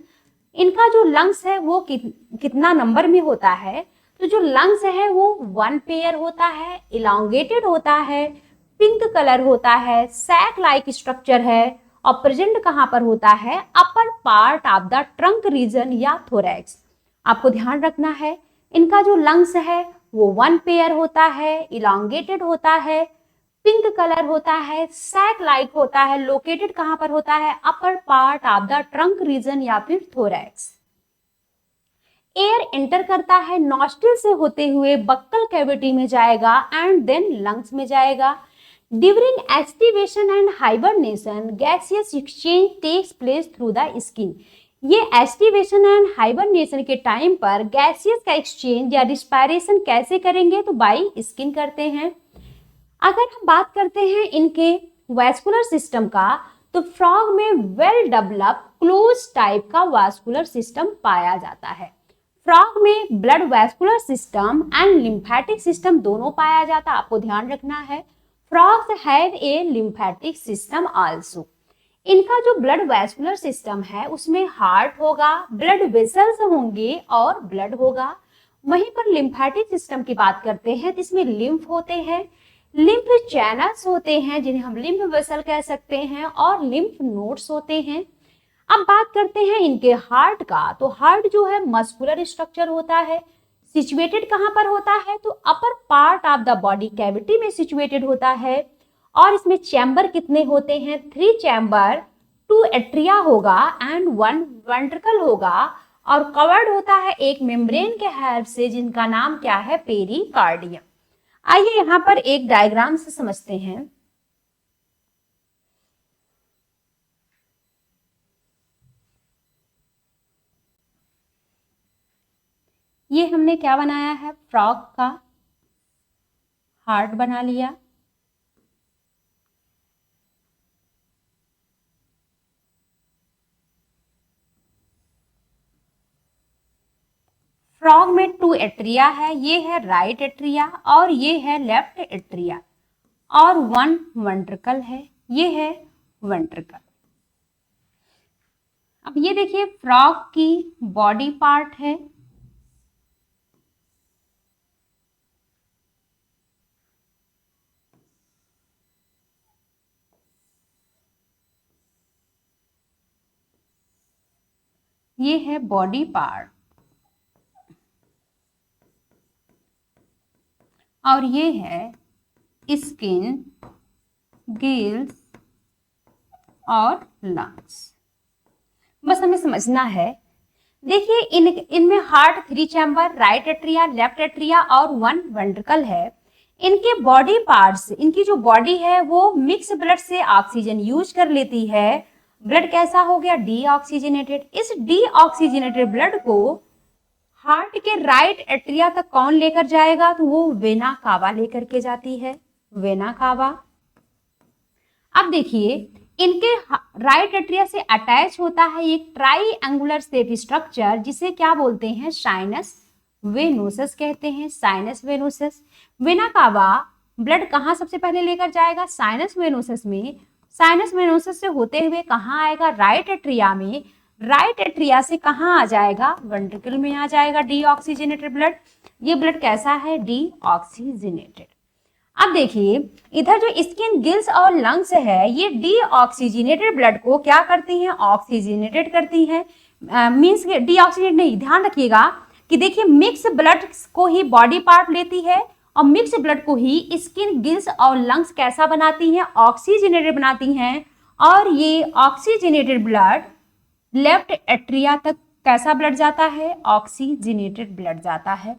इनका जो लंग्स है वो कितना नंबर में होता है, तो जो लंग्स है वो 1 पेयर होता है, इलांगेटेड होता है, पिंक कलर होता है, सैक लाइक स्ट्रक्चर है और प्रेजेंट कहां पर होता है, अपर part of the trunk reason या थोरैक्स। आपको ध्यान रखना है इनका जो लंग्स है वो 1 पेयर होता है, इलांगेटेड होता है, पिंक कलर होता है, सैक लाइक होता है, लोकेटेड कहां पर होता है, अपर part of the trunk reason या फिर थोरैक्स। एयर एंटर करता है नॉस्ट्रिल से होते हुए बक्कल कैविटी में जाएगा एंड देन लंग्स में जाएगा। During aestivation and hibernation gaseous exchange takes place through the skin. ये एस्टिवेशन एंड हाइबरनेशन के टाइम पर गैसियस का एक्सचेंज या रिस्पायरेशन कैसे करेंगे, तो बाय स्किन करते हैं। अगर हम बात करते हैं इनके वैस्कुलर सिस्टम का, तो फ्रॉग में वेल डेवलप क्लोज टाइप का वैस्कुलर सिस्टम पाया जाता है। फ्रॉग में blood vascular system and lymphatic system दोनों पाया जाता है, आपको ध्यान रखना है। Frogs have a lymphatic system also. इनका जो ब्लड वैस्कुलर सिस्टम है उसमें हार्ट होगा, ब्लड वेसल्स होंगे और ब्लड होगा। वहीं पर लिम्फेटिक सिस्टम की बात करते हैं तो इसमें लिम्फ होते हैं, लिम्फ चैनल्स होते हैं जिन्हें हम लिम्फ वेसल कह सकते हैं और लिम्फ नोड्स होते हैं। अब बात करते हैं इनके हार्ट का, तो हार्ट जो है मस्कुलर स्ट्रक्चर होता है, सिचुएटेड कहां पर होता है, तो अपर part of the body cavity में सिचुएटेड होता है। और इसमें चैम्बर कितने होते हैं, 3 चैम्बर, 2 एट्रिया होगा एंड 1 वेंट्रिकल होगा और कवर्ड होता है एक मेम्ब्रेन के हेल्प से जिनका नाम क्या है, पेरिकार्डियम। आइए यहाँ पर एक डायग्राम से समझते हैं। ये हमने क्या बनाया है, फ्रॉग का हार्ट बना लिया। फ्रॉग में 2 एट्रिया है, ये है राइट एट्रिया और ये है लेफ्ट एट्रिया, और 1 वेंट्रिकल है, ये है वेंट्रिकल। अब ये देखिए फ्रॉग की बॉडी पार्ट है, ये है बॉडी पार्ट और ये है स्किन, गिल्स और लंग्स। बस हमें समझना है, देखिए इनमें heart 3 chamber, right atria, left atria और 1 वेंट्रिकल है। इनके बॉडी पार्ट्स, इनकी जो बॉडी है वो मिक्स ब्लड से ऑक्सीजन यूज कर लेती है। ब्लड कैसा हो गया, डीऑक्सीजनेटेड। इस डीऑक्सीजनेटेड ब्लड को हार्ट के राइट एट्रिया तक कौन लेकर जाएगा, तो वो वेना कावा लेकर के जाती है, वेना कावा। अब देखिए इनके राइट एट्रिया से अटैच होता है एक ट्राइएंगुलर शेप स्ट्रक्चर जिसे क्या बोलते हैं, साइनस वेनोसस कहते हैं, sinus venosus. Vena cava blood कहाँ सबसे पहले लेकर जाएगा, साइनस वेनोसस में। साइनस वेनोसस से होते हुए कहाँ आएगा, राइट एट्रिया में। राइट एट्रिया से कहाँ आ जाएगा, वेंट्रिकल में आ जाएगा डीऑक्सीजनेटेड ब्लड। ये ब्लड कैसा है, डीऑक्सीजनेटेड। अब देखिए इधर जो स्किन, गिल्स और लंग्स है ये डीऑक्सीजनेटेड ब्लड को क्या करती हैं, ऑक्सीजनेटेड करती हैं। मींस डीऑक्सीजनेट नहीं, ध्यान रखिएगा कि देखिए मिक्स ब्लड को ही बॉडी पार्ट लेती है और मिक्स ब्लड को ही स्किन, गिल्स और लंग्स कैसा बनाती हैं, ऑक्सीजनेटेड बनाती हैं। और ये ऑक्सीजनेटेड ब्लड लेफ्ट एट्रिया तक कैसा ब्लड जाता है, ऑक्सीजनेटेड ब्लड जाता है।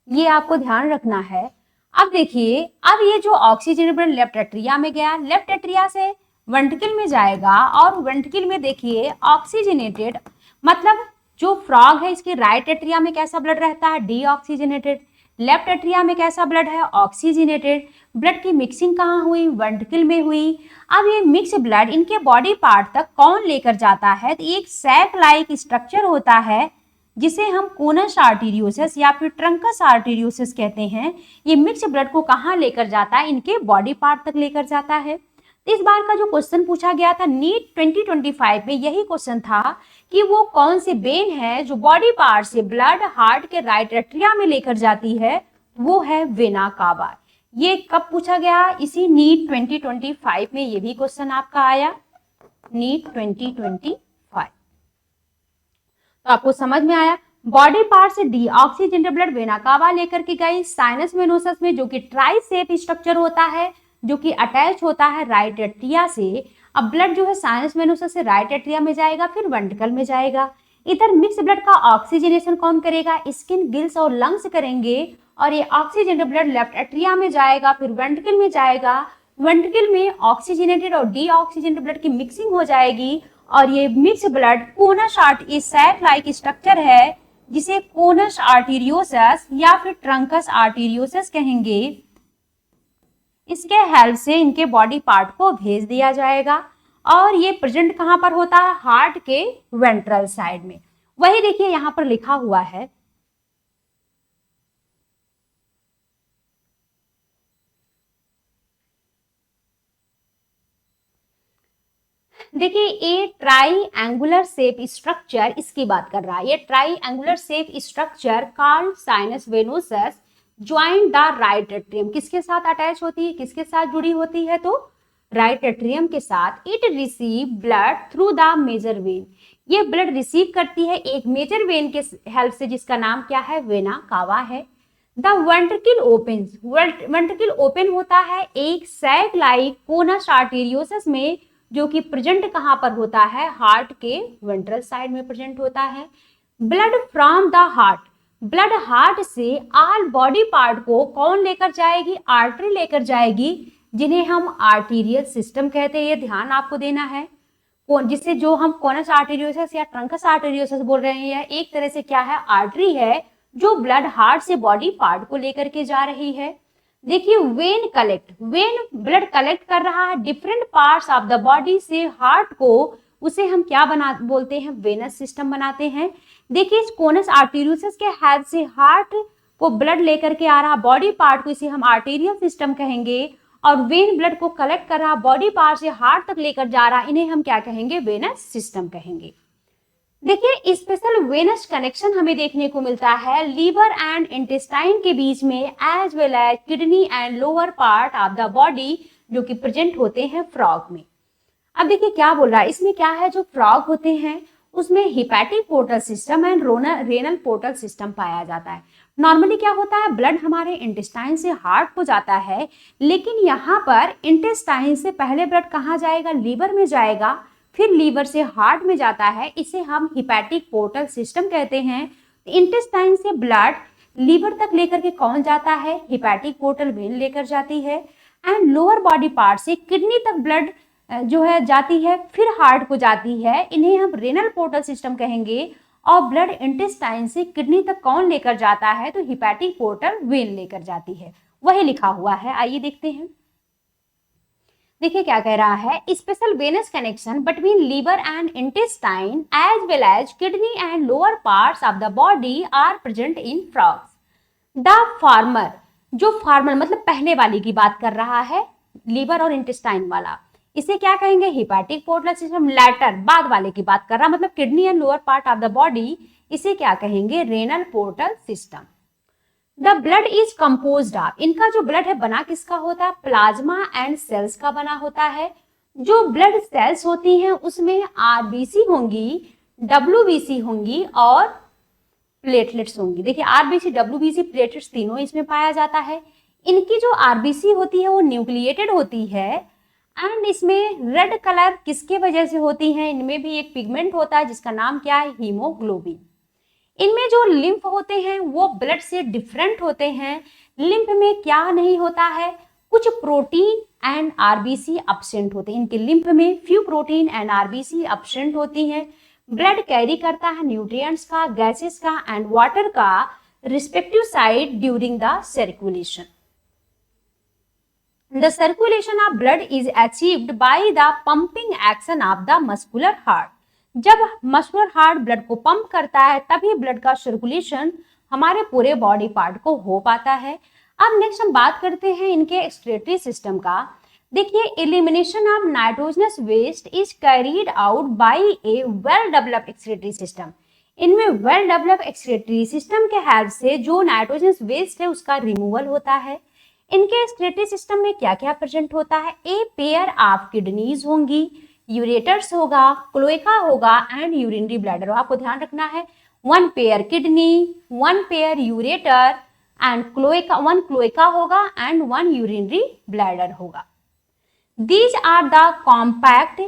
ये आपको ध्यान रखना है। अब देखिए, अब ये जो ऑक्सीजनेटेड ब्लड लेफ्ट एट्रिया में गया, लेफ्ट एट्रिया से वेंट्रिकल में जाएगा और वेंट्रिकल में देखिए ऑक्सीजनेटेड, मतलब जो फ्रॉग है इसके राइट एट्रिया में कैसा ब्लड रहता है, डीऑक्सीजनेटेड। लेफ्ट एट्रिया में कैसा ब्लड है, ऑक्सीजनेटेड। ब्लड की मिक्सिंग कहाँ हुई, वेंट्रिकल में हुई। अब ये मिक्स ब्लड इनके बॉडी पार्ट तक कौन लेकर जाता है, तो एक सैक लाइक स्ट्रक्चर होता है जिसे हम कोनस आर्टेरियोसिस या फिर ट्रंकस आर्टेरियोसिस कहते हैं। ये मिक्स ब्लड को कहाँ लेकर जाता है, इनके बॉडी पार्ट तक लेकर जाता है। इस बार का जो क्वेश्चन पूछा गया था नीट 2025 में, यही क्वेश्चन था कि वो कौन से वेन है जो बॉडी पार्ट से ब्लड हार्ट के राइट एट्रिया में लेकर जाती है, वो है वेना कावा। ये कब पूछा गया, इसी नीट 2025 में ये भी क्वेश्चन आपका आया, नीट 2025। तो आपको समझ में आया, बॉडी पार्ट से डीऑक्सीजनेटेड ब्लड वेना कावा लेकर के गई साइनस वेनोसस में, जो कि ट्राई शेप स्ट्रक्चर होता है, जो कि अटैच होता है राइट एट्रिया से। अब ब्लड जो है साइनस वेनोसस से राइट एट्रिया में जाएगा, फिर वेंट्रिकल में जाएगा। इधर मिक्स ब्लड का ऑक्सीजनेशन कौन करेगा, स्किन, गिल्स और लंग्स करेंगे। और ये ऑक्सीजनेटेड ब्लड लेफ्ट एट्रिया में जाएगा, फिर वेंट्रिकल में जाएगा। वेंट्रिकल में ऑक्सीजनेटेड और डीऑक्सीजनेटेड ब्लड की मिक्सिंग हो जाएगी और ये mix blood conus artery sac like structure है जिसे कोनस आर्टेरियोसस या फिर ट्रंकस आर्टेरियोसस कहेंगे। इसके हेल्प से इनके बॉडी पार्ट को भेज दिया जाएगा और ये प्रेजेंट कहां पर होता है, हार्ट के वेंट्रल साइड में। वही देखिए यहां पर लिखा हुआ है, देखिए ये ट्राइएंगुलर शेप स्ट्रक्चर इसकी बात कर रहा है। ये triangular shape structure called sinus venosus join the right atrium, किसके साथ अटैच होती है, किसके साथ जुड़ी होती है, तो राइट एट्रियम के साथ। It receive blood through the major vein, ये ब्लड रिसीव करती है एक मेजर वेन के हेल्प से जिसका नाम क्या है, वेना कावा है। The ventricle opens, ventricle open होता है एक सैक लाइक कोनस आर्टेरियोसस में, जो कि प्रेजेंट कहां पर होता है, हार्ट के वेंट्रल साइड में प्रेजेंट होता है। Blood from the heart, blood heart से ऑल बॉडी पार्ट को कौन लेकर जाएगी, आर्टरी लेकर जाएगी, जिन्हें हम आर्टीरियल सिस्टम कहते हैं। ये ध्यान आपको देना है, जिससे जो हम कोनस आर्टेरियोसस या ट्रंकस आर्टेरियोसस बोल रहे हैं, यह एक तरह से क्या है, आर्टरी है जो ब्लड हार्ट से बॉडी पार्ट को लेकर के जा रही है। देखिए when collect, when blood collect कर रहा है different parts of the body से हार्ट को, उसे हम क्या बोलते हैं, वेनस सिस्टम बनाते हैं। देखिए इस कोनस आर्टेरियोसस के हेल्प से हार्ट को ब्लड लेकर के आ रहा बॉडी पार्ट को, इसे हम आर्टेरियल सिस्टम कहेंगे। और वेन ब्लड को कलेक्ट कर रहा बॉडी पार्ट से हार्ट तक लेकर जा रहा, इन्हें हम क्या कहेंगे, वेनस सिस्टम कहेंगे। देखिए स्पेशल वेनस कनेक्शन हमें देखने को मिलता है लीवर एंड इंटेस्टाइन के बीच में, as well as kidney and lower part of the body, जो कि प्रेजेंट होते हैं फ्रॉग में। अब देखिए क्या बोल रहा है, इसमें क्या है, जो फ्रॉग होते हैं उसमें hepatic portal system and renal portal system पाया जाता है। नॉर्मली क्या होता है, ब्लड हमारे इंटेस्टाइन से हार्ट को जाता है, लेकिन यहाँ पर इंटेस्टाइन से पहले ब्लड कहाँ जाएगा, लीवर में जाएगा, फिर लीवर से हार्ट में जाता है, इसे हम हिपैटिक पोर्टल सिस्टम कहते हैं। इंटेस्टाइन से ब्लड लीवर तक लेकर के कौन जाता है, हिपैटिक पोर्टल वेन लेकर जाती है। एंड लोअर बॉडी पार्ट से किडनी तक ब्लड जो है जाती है, फिर हार्ट को जाती है, इन्हें हम रेनल पोर्टल सिस्टम कहेंगे। और ब्लड इंटेस्टाइन से किडनी तक कौन लेकर जाता है, तो हिपैटिक पोर्टल वेन लेकर जाती है, वही लिखा हुआ है। आइए देखते हैं, देखिए क्या कह रहा है, special venous connection between liver and intestine as well as kidney and lower parts of the body are present in frogs. The former, जो फार्मर मतलब पहले वाली की बात कर रहा है, लीवर और इंटेस्टाइन वाला, इसे क्या कहेंगे, हिपैटिक पोर्टल सिस्टम। लैटर बाद वाले की बात कर रहा, मतलब kidney and lower part of the body, इसे क्या कहेंगे, renal portal system. The blood is composed of, इनका जो ब्लड है बना किसका होता है, प्लाज्मा एंड सेल्स का बना होता है। जो ब्लड सेल्स होती हैं उसमें आरबीसी होंगी, डब्ल्यूबीसी होंगी और प्लेटलेट्स होंगी। देखिए आरबीसी, डब्ल्यूबीसी, प्लेटलेट्स तीनों इसमें पाया जाता है। इनकी जो आरबीसी होती है वो न्यूक्लिएटेड होती है एंड इसमें रेड कलर किसके वजह से होती है, इनमें भी एक पिगमेंट होता है जिसका नाम क्या है, हीमोग्लोबिन। इनमें जो लिम्फ होते हैं वो ब्लड से डिफरेंट होते हैं। लिम्फ में क्या नहीं होता है, कुछ प्रोटीन एंड आरबीसी अब्सेंट होते हैं। इनके लिम्फ में few protein and RBC absent होती हैं। ब्लड कैरी करता है न्यूट्रिएंट्स का, गैसेस का एंड वाटर का respective side during the circulation. The circulation of blood is achieved by the pumping action of the muscular heart. जब muscular heart blood को pump करता है तभी ब्लड का सर्कुलेशन हमारे पूरे बॉडी पार्ट को हो पाता है। अब नेक्स्ट हम बात करते हैं इनके एक्सक्रीटरी सिस्टम का। देखिए elimination of nitrogenous waste is carried out by a well developed excretory system. इनमें वेल डेवलप्ड एक्सक्रीटरी सिस्टम के हेल्प से जो नाइट्रोजनस वेस्ट है उसका रिमूवल होता है। इनके एक्सक्रीटरी सिस्टम में क्या क्या प्रेजेंट होता है, ए पेयर ऑफ किडनीज होंगी, यूरेटर्स होगा, क्लोएका होगा एंड यूरिनरी ब्लैडर। आपको ध्यान रखना है 1 pair kidney, 1 pair ureter and cloaca, 1 cloaca होगा एंड 1 यूरिनरी ब्लैडर होगा। These are the compact.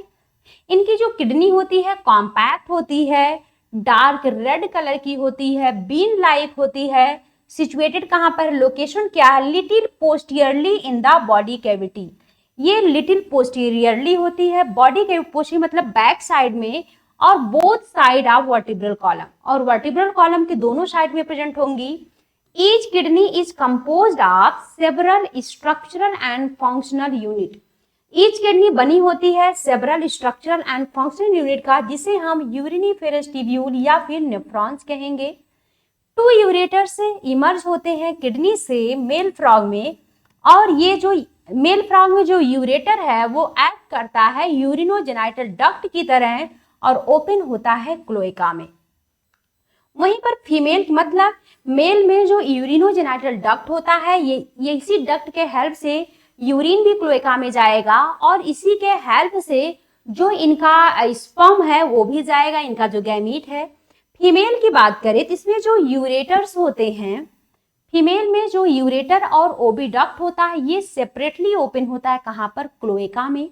इनकी जो किडनी होती है कॉम्पैक्ट होती है, डार्क रेड कलर की होती है, बीन लाइक होती है। सिचुएटेड कहां पर, लोकेशन क्या है, little posteriorly in the body cavity. ये लिटिल पोस्टीरियरली होती है, बॉडी के पोस्टीरियर मतलब बैक साइड में, और both side of vertebral column, और वर्टिब्रल कॉलम के दोनों साइड में प्रेजेंट होंगी। Each kidney is composed of several structural and functional unit. Each kidney बनी होती है several structural and functional unit का, जिसे हम यूरिनिफेरस ट्यूब्यूल या फिर नेफ्रॉन्स कहेंगे। 2 यूरेटर्स इमर्ज होते हैं किडनी से मेल फ्रॉग में, और ये जो मेल फ्रॉग में जो यूरेटर है वो एक्ट करता है यूरिनोजेनाइटल डक्ट की तरह और ओपन होता है क्लोएका में। वहीं पर फीमेल मतलब मेल में जो यूरिनोजेनाइटल डक्ट होता है ये इसी डक्ट के हेल्प से यूरिन भी क्लोएका में जाएगा, और इसी के हेल्प से जो इनका स्पर्म है वो भी जाएगा, इनका जो गैमीट है। फीमेल की बात करें तो इसमें जो यूरेटर्स होते हैं, फीमेल में जो यूरेटर और ओविडक्ट होता है ये सेपरेटली ओपन होता है कहां पर, क्लोएका में।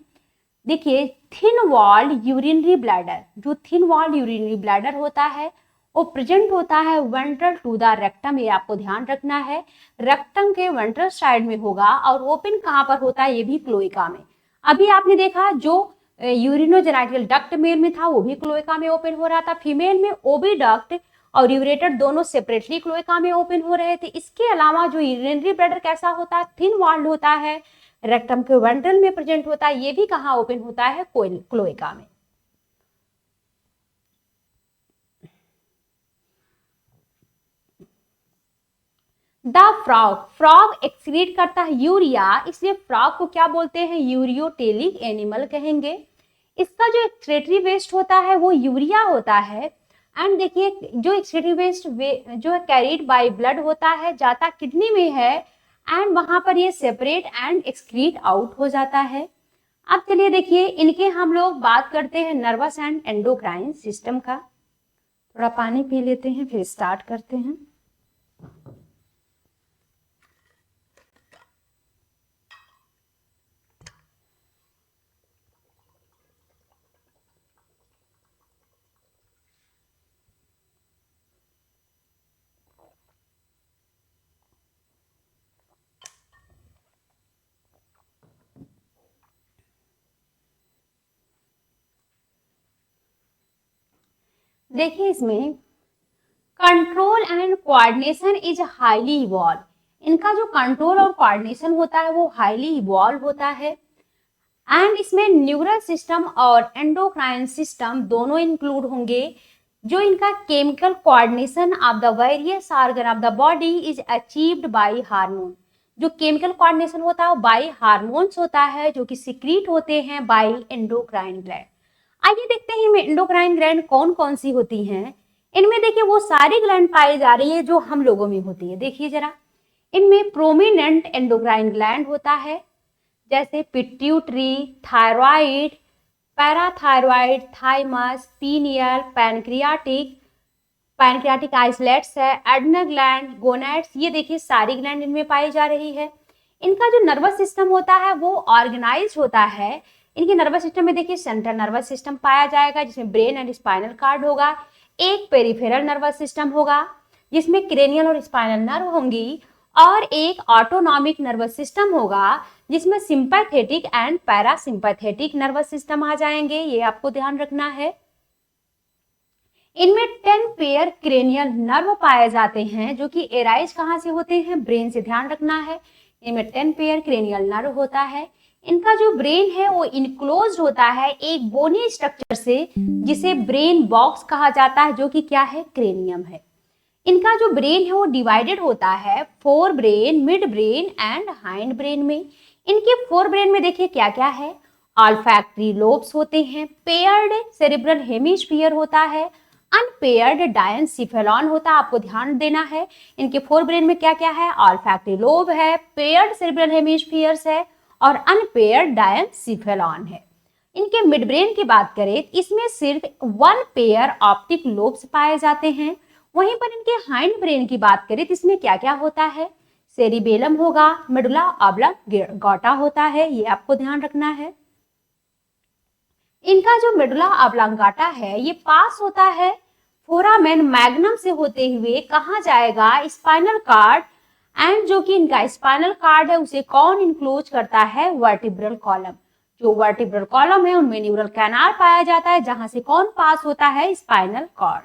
देखिए थिन वॉल्ड यूरिनरी ब्लैडर, जो थिन वॉल्ड यूरिनरी ब्लैडर होता है वो प्रेजेंट होता है वेंट्रल टू द रेक्टम। ये आपको ध्यान रखना है, रेक्टम के वेंट्रल साइड में होगा, और ओपन कहां पर होता है, ये भी क्लोएका में। अभी आपने देखा जो यूरिनोजेनाइटल डक्ट मेल में था वो भी क्लोएका में ओपन हो रहा था, फीमेल में ओविडक्ट और यूरेटर दोनों सेपरेटली क्लोएका में ओपन हो रहे थे। इसके अलावा जो यूरिनरी ब्लैडर कैसा होता है, थिन वॉल्ड होता है, रेक्टम के वेंट्रल में प्रेजेंट होता है, ये भी कहां ओपन होता है, क्लोएका में। द फ्रॉग एक्सक्रीट करता है यूरिया, इसलिए फ्रॉग को क्या बोलते हैं, यूरियोटेलिक एनिमल कहेंगे। इसका जो एक्सक्रीटरी वेस्ट होता है वो यूरिया होता है। एंड देखिए जो एक्सक्रीटरी वेस्ट जो है कैरीड बाय ब्लड होता है, जाता किडनी में है, एंड वहां पर ये सेपरेट एंड एक्सक्रीट आउट हो जाता है। अब चलिए देखिए इनके हम लोग बात करते हैं नर्वस एंड एंडोक्राइन सिस्टम का। थोड़ा पानी पी लेते हैं फिर स्टार्ट करते हैं। देखिए इसमें control and coordination is highly evolve. इनका जो कंट्रोल और कोऑर्डिनेशन होता है वो हाईली इवॉल्व होता है। एंड इसमें न्यूरल सिस्टम और एंडोक्राइन सिस्टम दोनों इंक्लूड होंगे। जो इनका chemical coordination of the various organ of the body is achieved by hormone. जो केमिकल कोऑर्डिनेशन होता है वो बाय हार्मोन्स होता है, जो कि सिक्रीट होते हैं बाय एंडोक्राइन ग्लैंड। आइए देखते हैं इनमें एंडोक्राइन ग्लैंड कौन कौन सी होती हैं। इनमें देखिए वो सारी ग्लैंड पाई जा रही है जो हम लोगों में होती है। देखिए जरा, इनमें प्रोमिनेंट एंडोक्राइन ग्लैंड होता है, जैसे pituitary, thyroid, parathyroid, thymus, pineal, pancreatic, pancreatic islets है, एड्रिनल ग्लैंड, गोनैड्स, ये देखिए सारी ग्लैंड इनमें पाई जा रही है। इनका जो नर्वस सिस्टम होता है वो ऑर्गेनाइज होता है। इनके नर्वस सिस्टम में देखिए सेंट्रल नर्वस सिस्टम पाया जाएगा जिसमें ब्रेन एंड स्पाइनल कार्ड होगा, एक पेरिफेरल नर्वस सिस्टम होगा जिसमें क्रेनियल और स्पाइनल नर्व होंगी, और एक ऑटोनॉमिक नर्वस सिस्टम होगा जिसमें sympathetic and parasympathetic nervous system आ जाएंगे, ये आपको ध्यान रखना है। इनमें 10 पेयर क्रेनियल नर्व पाए जाते हैं जो कि एराइज कहाँ से होते हैं, ब्रेन से, ध्यान रखना है। इनमें 10 पेयर क्रेनियल नर्व होता है। इनका जो ब्रेन है वो इनक्लोज होता है एक बोनी स्ट्रक्चर से जिसे ब्रेन बॉक्स कहा जाता है, जो कि क्या है, क्रेनियम है। इनका जो ब्रेन है वो डिवाइडेड होता है fore brain, mid brain and hind brain में। इनके फोर ब्रेन में देखिए क्या क्या है, ऑल्फैक्टरी लोब्स होते हैं, पेयर्ड सेरिब्रल हेमिस्फीयर होता है, अनपेयर्ड डायनसिफेलॉन होता है, आपको ध्यान देना है। इनके फोर ब्रेन में क्या क्या है, ऑल्फैक्टरी लोब है, पेयर्ड सेरिब्रल हेमिस्फीयर्स है और अनपेयर्ड डायनसिफेलॉन है। इनके मिड ब्रेन की बात करें इसमें सिर्फ 1 पेयर ऑप्टिक लोब्स पाए जाते हैं। वहीं पर इनके हाइंड ब्रेन की बात करें तो इसमें क्या क्या होता है, सेरिबेलम होगा, मेडुला ऑब्लांगेटा होता है, ये आपको ध्यान रखना है। इनका जो मेडुला ऑब्लांगेटा है ये पास होता है फोरामेन मैग्नम से होते हुए कहाँ जाएगा, स्पाइनल कार्ड, एंड जो कि इनका स्पाइनल कार्ड है उसे कौन इंक्लोज करता है, वर्टिब्रल कॉलम। जो वर्टिब्रल कॉलम है उनमें न्यूरल कैनाल पाया जाता है जहां से कौन पास होता है, स्पाइनल कॉर्ड।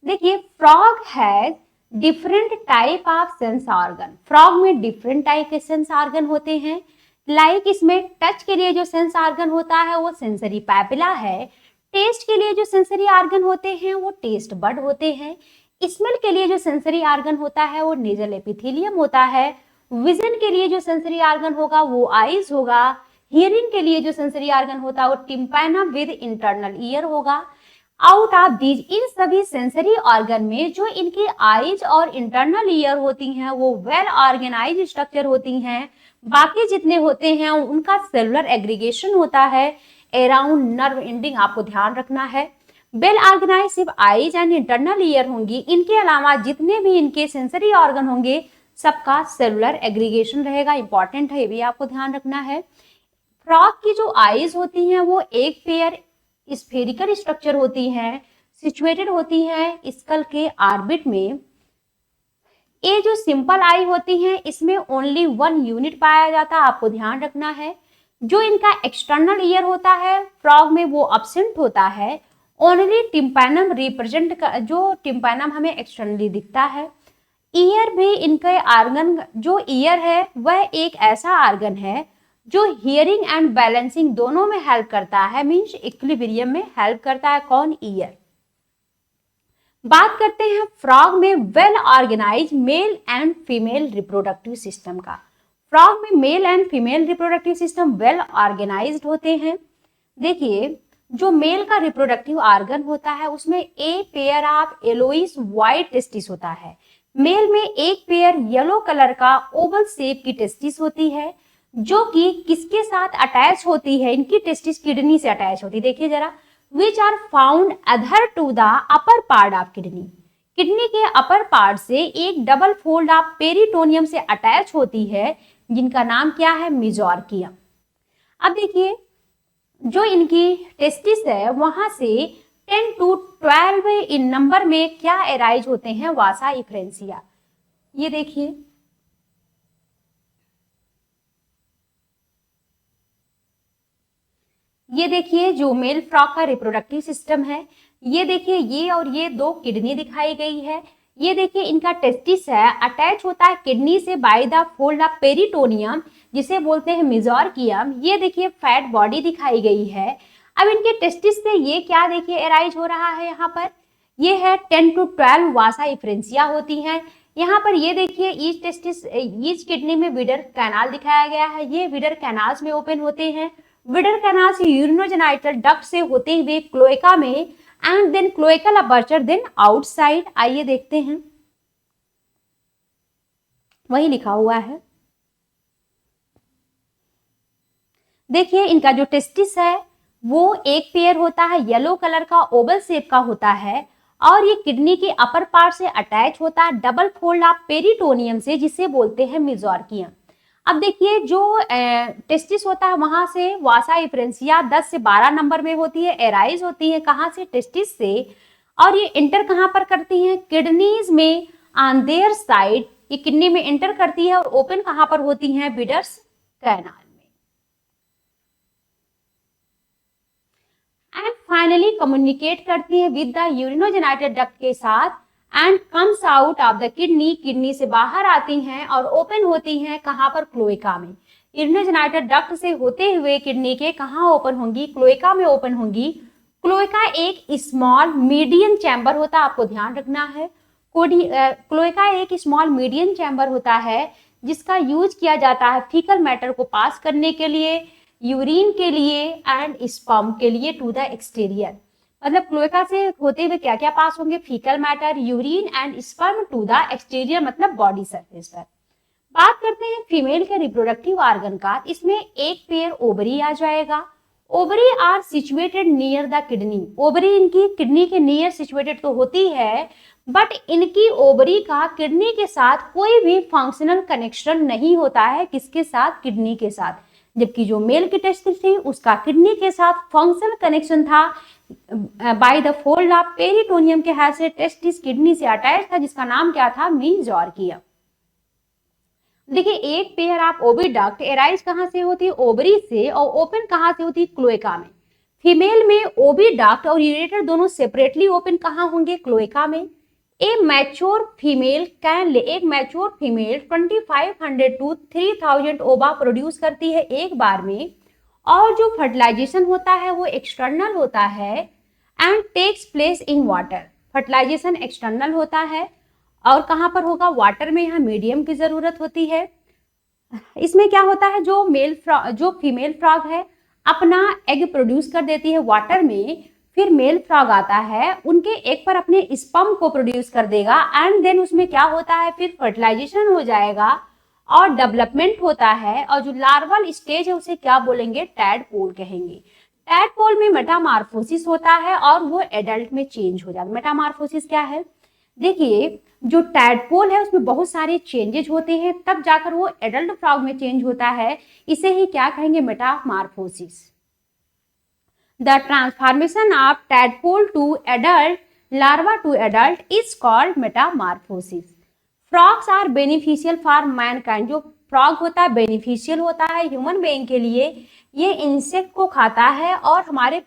देखिए frog has different type of sense organ. Frog में डिफरेंट टाइप के सेंस ऑर्गन होते हैं। लाइक इसमें टच के लिए जो सेंस ऑर्गन होता है वो सेंसरी पैपिला है, टेस्ट के लिए जो सेंसरी ऑर्गन होते हैं वो टेस्ट बड होते हैं, स्मेल के लिए जो सेंसरी ऑर्गन होता है वो नेजल एपिथेलियम होता है, विजन के लिए जो सेंसरी ऑर्गन होगा वो आईज होगा, हियरिंग के लिए जो सेंसरी ऑर्गन होता है वो टिम्पैनम विद इंटरनल ईयर होगा। आउट ऑफ दीज, इन सभी सेंसरी ऑर्गन में जो इनकी आईज और इंटरनल ईयर होती हैं वो वेल ऑर्गेनाइज स्ट्रक्चर होती हैं। बाकी जितने होते हैं उनका सेलुलर एग्रीगेशन होता है अराउंड नर्व एंडिंग, आपको ध्यान रखना है। वेल ऑर्गेनाइज सिर्फ आईज एंड इंटरनल ईयर होंगी, इनके अलावा जितने भी इनके सेंसरी ऑर्गन होंगे सबका सेलुलर एग्रीगेशन रहेगा, इंपॉर्टेंट है, ये भी आपको ध्यान रखना है। फ्रॉग की जो आईज होती हैं वो एक पेयर स्फेरिकल स्ट्रक्चर होती हैं, सिचुएटेड होती हैं स्कल के ऑर्बिट में। ये जो सिंपल आई होती हैं इसमें ओनली 1 यूनिट पाया जाता है, आपको ध्यान रखना है। जो इनका एक्सटर्नल ईयर होता है फ्रॉग में वो अब्सेंट होता है, ओनली टिम्पैनम रिप्रेजेंट का, जो टिम्पैनम हमें एक्सटर्नली दिखता है। ईयर भी इनके ऑर्गन, जो ईयर है वह एक ऐसा ऑर्गन है जो हियरिंग एंड बैलेंसिंग दोनों में हेल्प करता है, मींस इक्विलिब्रियम में हेल्प करता है, कौन, ईयर। बात करते हैं फ्रॉग में well organise male and female reproductive system का। फ्रॉग में male and female reproductive system well organised होते हैं। देखिए जो मेल का रिप्रोडक्टिव ऑर्गन होता है उसमें ए pair of yellowish white testis होता है। मेल में एक पेयर येलो कलर का ओवल शेप की टेस्टिस होती है जो कि किसके साथ अटैच होती है, इनकी टेस्टिस किडनी से अटैच होती है। देखिए जरा, which are found other to the upper part of kidney. Kidney के अपर पार्ट से एक डबल फोल्ड ऑफ पेरिटोनियम से अटैच होती है जिनका नाम क्या है, मेजोर्कियम। अब देखिए जो इनकी टेस्टिस है वहां से 10 to 12 इन नंबर में क्या एराइज होते हैं, वासा इफ्रेंसिया। ये देखिए जो मेल फ्रॉग का रिप्रोडक्टिव सिस्टम है, ये देखिए ये और ये 2 किडनी दिखाई गई है। ये देखिए इनका टेस्टिस है, अटैच होता है किडनी से by the fold of peritoneum जिसे बोलते हैं मेजोर्कियम। ये देखिए फैट बॉडी दिखाई गई है। अब इनके टेस्टिस से ये क्या देखिए एराइज हो रहा है, यहाँ पर ये है 10 to 12 वासा इफ्रेंसिया होती हैं। यहाँ पर ये देखिए ईच टेस्टिस, ईच किडनी में विडर कैनाल दिखाया गया है, ये विडर कैनाल्स में ओपन होते हैं। विडर कैनाल से यूरिनोजेनाइटल डक्ट से होते हुए क्लोएका में, and then cloacal aperture, then outside. आइए देखते हैं, वही लिखा हुआ है। देखिए इनका जो टेस्टिस है वो एक पेयर होता है, येलो कलर का ओवल शेप का होता है और ये किडनी के अपर पार्ट से अटैच होता है डबल फोल्ड ऑफ पेरिटोनियम से, जिसे बोलते हैं मेसोकार्डियम। अब देखिए जो टेस्टिस होता है वहां से वासा एफरेंसिया 10 से 12 नंबर में होती है, एराइज होती है कहाँ से, टेस्टिस से, और ये इंटर कहाँ पर करती हैं, किडनीज में ऑन देयर साइड, ये किडनी में इंटर करती है और ओपन कहाँ पर होती हैं, बिडर्स कैनाल में। एंड फाइनली कम्युनिकेट करती है विद द यूरिनोजेनिटल डक्ट के साथ and comes out of the kidney, kidney से बाहर आती हैं और ओपन होती हैं कहाँ पर, क्लोएका में। यूरिनोजेनिटल डक्ट से होते हुए किडनी के कहाँ ओपन होंगी, क्लोएका में ओपन होंगी। क्लोएका एक स्मॉल मीडियम चैम्बर होता है, आपको ध्यान रखना है। क्लोएका एक स्मॉल मीडियम चैम्बर होता है जिसका यूज किया जाता है फीकल मैटर को पास करने के लिए, यूरिन के लिए एंड स्पर्म के लिए टू द एक्सटीरियर। मतलब क्लोएका से होते हुए क्या क्या पास होंगे, faecal matter, urine and sperm to the exterior, मतलब बॉडी सरफेस पर। बात करते हैं फीमेल के रिप्रोडक्टिव ऑर्गन का, इसमें एक पेयर ओवरी आ जाएगा। Ovary are situated near the kidney, ovary इनकी किडनी के नियर सिचुएटेड तो होती है, बट इनकी ओवरी का किडनी के साथ कोई भी फंक्शनल कनेक्शन नहीं होता है, किसके साथ, किडनी के साथ। जबकि जो मेल की टेस्टिस थी उसका किडनी के साथ फंक्शनल कनेक्शन था by the fold of peritoneum के हेल्प से, टेस्टिस किडनी से अटैच था जिसका नाम क्या था, मेसोकार्डियम। देखिए एक पेयर ऑफ ओविडक्ट एराइज कहाँ से होती है, ओवरी से, और ओपन कहाँ से होती है, क्लोएका में। फीमेल में ओविडक्ट और यूरेटर दोनों सेपरेटली ओपन कहाँ होंगे, क्लोएका में। एक मैच्योर फीमेल 2500 to 3000 ओवा प्रोड्यूस करती है एक बार में, और जो फर्टिलाइजेशन होता है वो एक्सटर्नल होता है and takes place in water. Fertilisation external होता है और कहाँ पर होगा, वाटर में। यहाँ मीडियम की जरूरत होती है। इसमें क्या होता है, जो फीमेल फ्रॉग है अपना एग प्रोड्यूस कर देती है वाटर में, फिर मेल फ्रॉग आता है उनके एग पर अपने स्पर्म को प्रोड्यूस कर देगा एंड देन उसमें क्या होता है, फिर फर्टिलाइजेशन हो जाएगा और डेवलपमेंट होता है, और जो लार्वल स्टेज है उसे क्या बोलेंगे, टैडपोल कहेंगे। टैडपोल में मेटामॉर्फोसिस होता है और वो एडल्ट में चेंज हो जाता है। मेटामॉर्फोसिस क्या है, देखिए जो टैडपोल है उसमें बहुत सारे चेंजेस होते हैं, तब जाकर वो एडल्ट फ्रॉग में चेंज होता है, इसे ही क्या कहेंगे, Metamorphosis. The transformation of tadpole to adult, larva to adult is called metamorphosis. Frogs are beneficial for mankind. जो फ्रॉग होता है बेनिफिशियल होता है ह्यूमन बीइंग के लिए, ये इंसेक्ट को खाता है और हमारे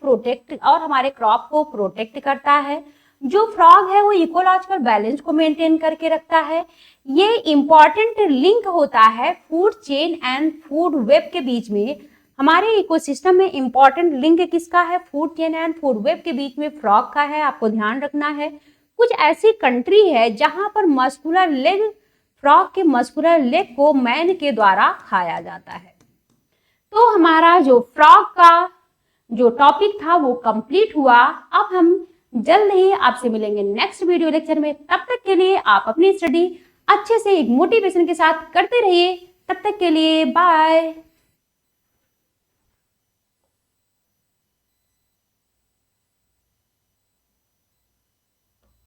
क्रॉप को प्रोटेक्ट करता है। जो फ्रॉग है वो इकोलॉजिकल बैलेंस को मेंटेन करके रखता है। ये इंपॉर्टेंट लिंक होता है food chain and food web के बीच में। हमारे इकोसिस्टम में इंपॉर्टेंट लिंक किसका है, food chain and food web के बीच में फ्रॉग का है, आपको ध्यान रखना है। कुछ ऐसी कंट्री है जहां पर मस्कुलर लेग, फ्रॉग के मस्कुलर लेग को मैन के द्वारा खाया जाता है। तो हमारा जो फ्रॉग का जो टॉपिक था वो कंप्लीट हुआ। अब हम जल्द ही आपसे मिलेंगे नेक्स्ट वीडियो लेक्चर में। तब तक के लिए आप अपनी स्टडी अच्छे से एक मोटिवेशन के साथ करते रहिए। तब तक के लिए बाय।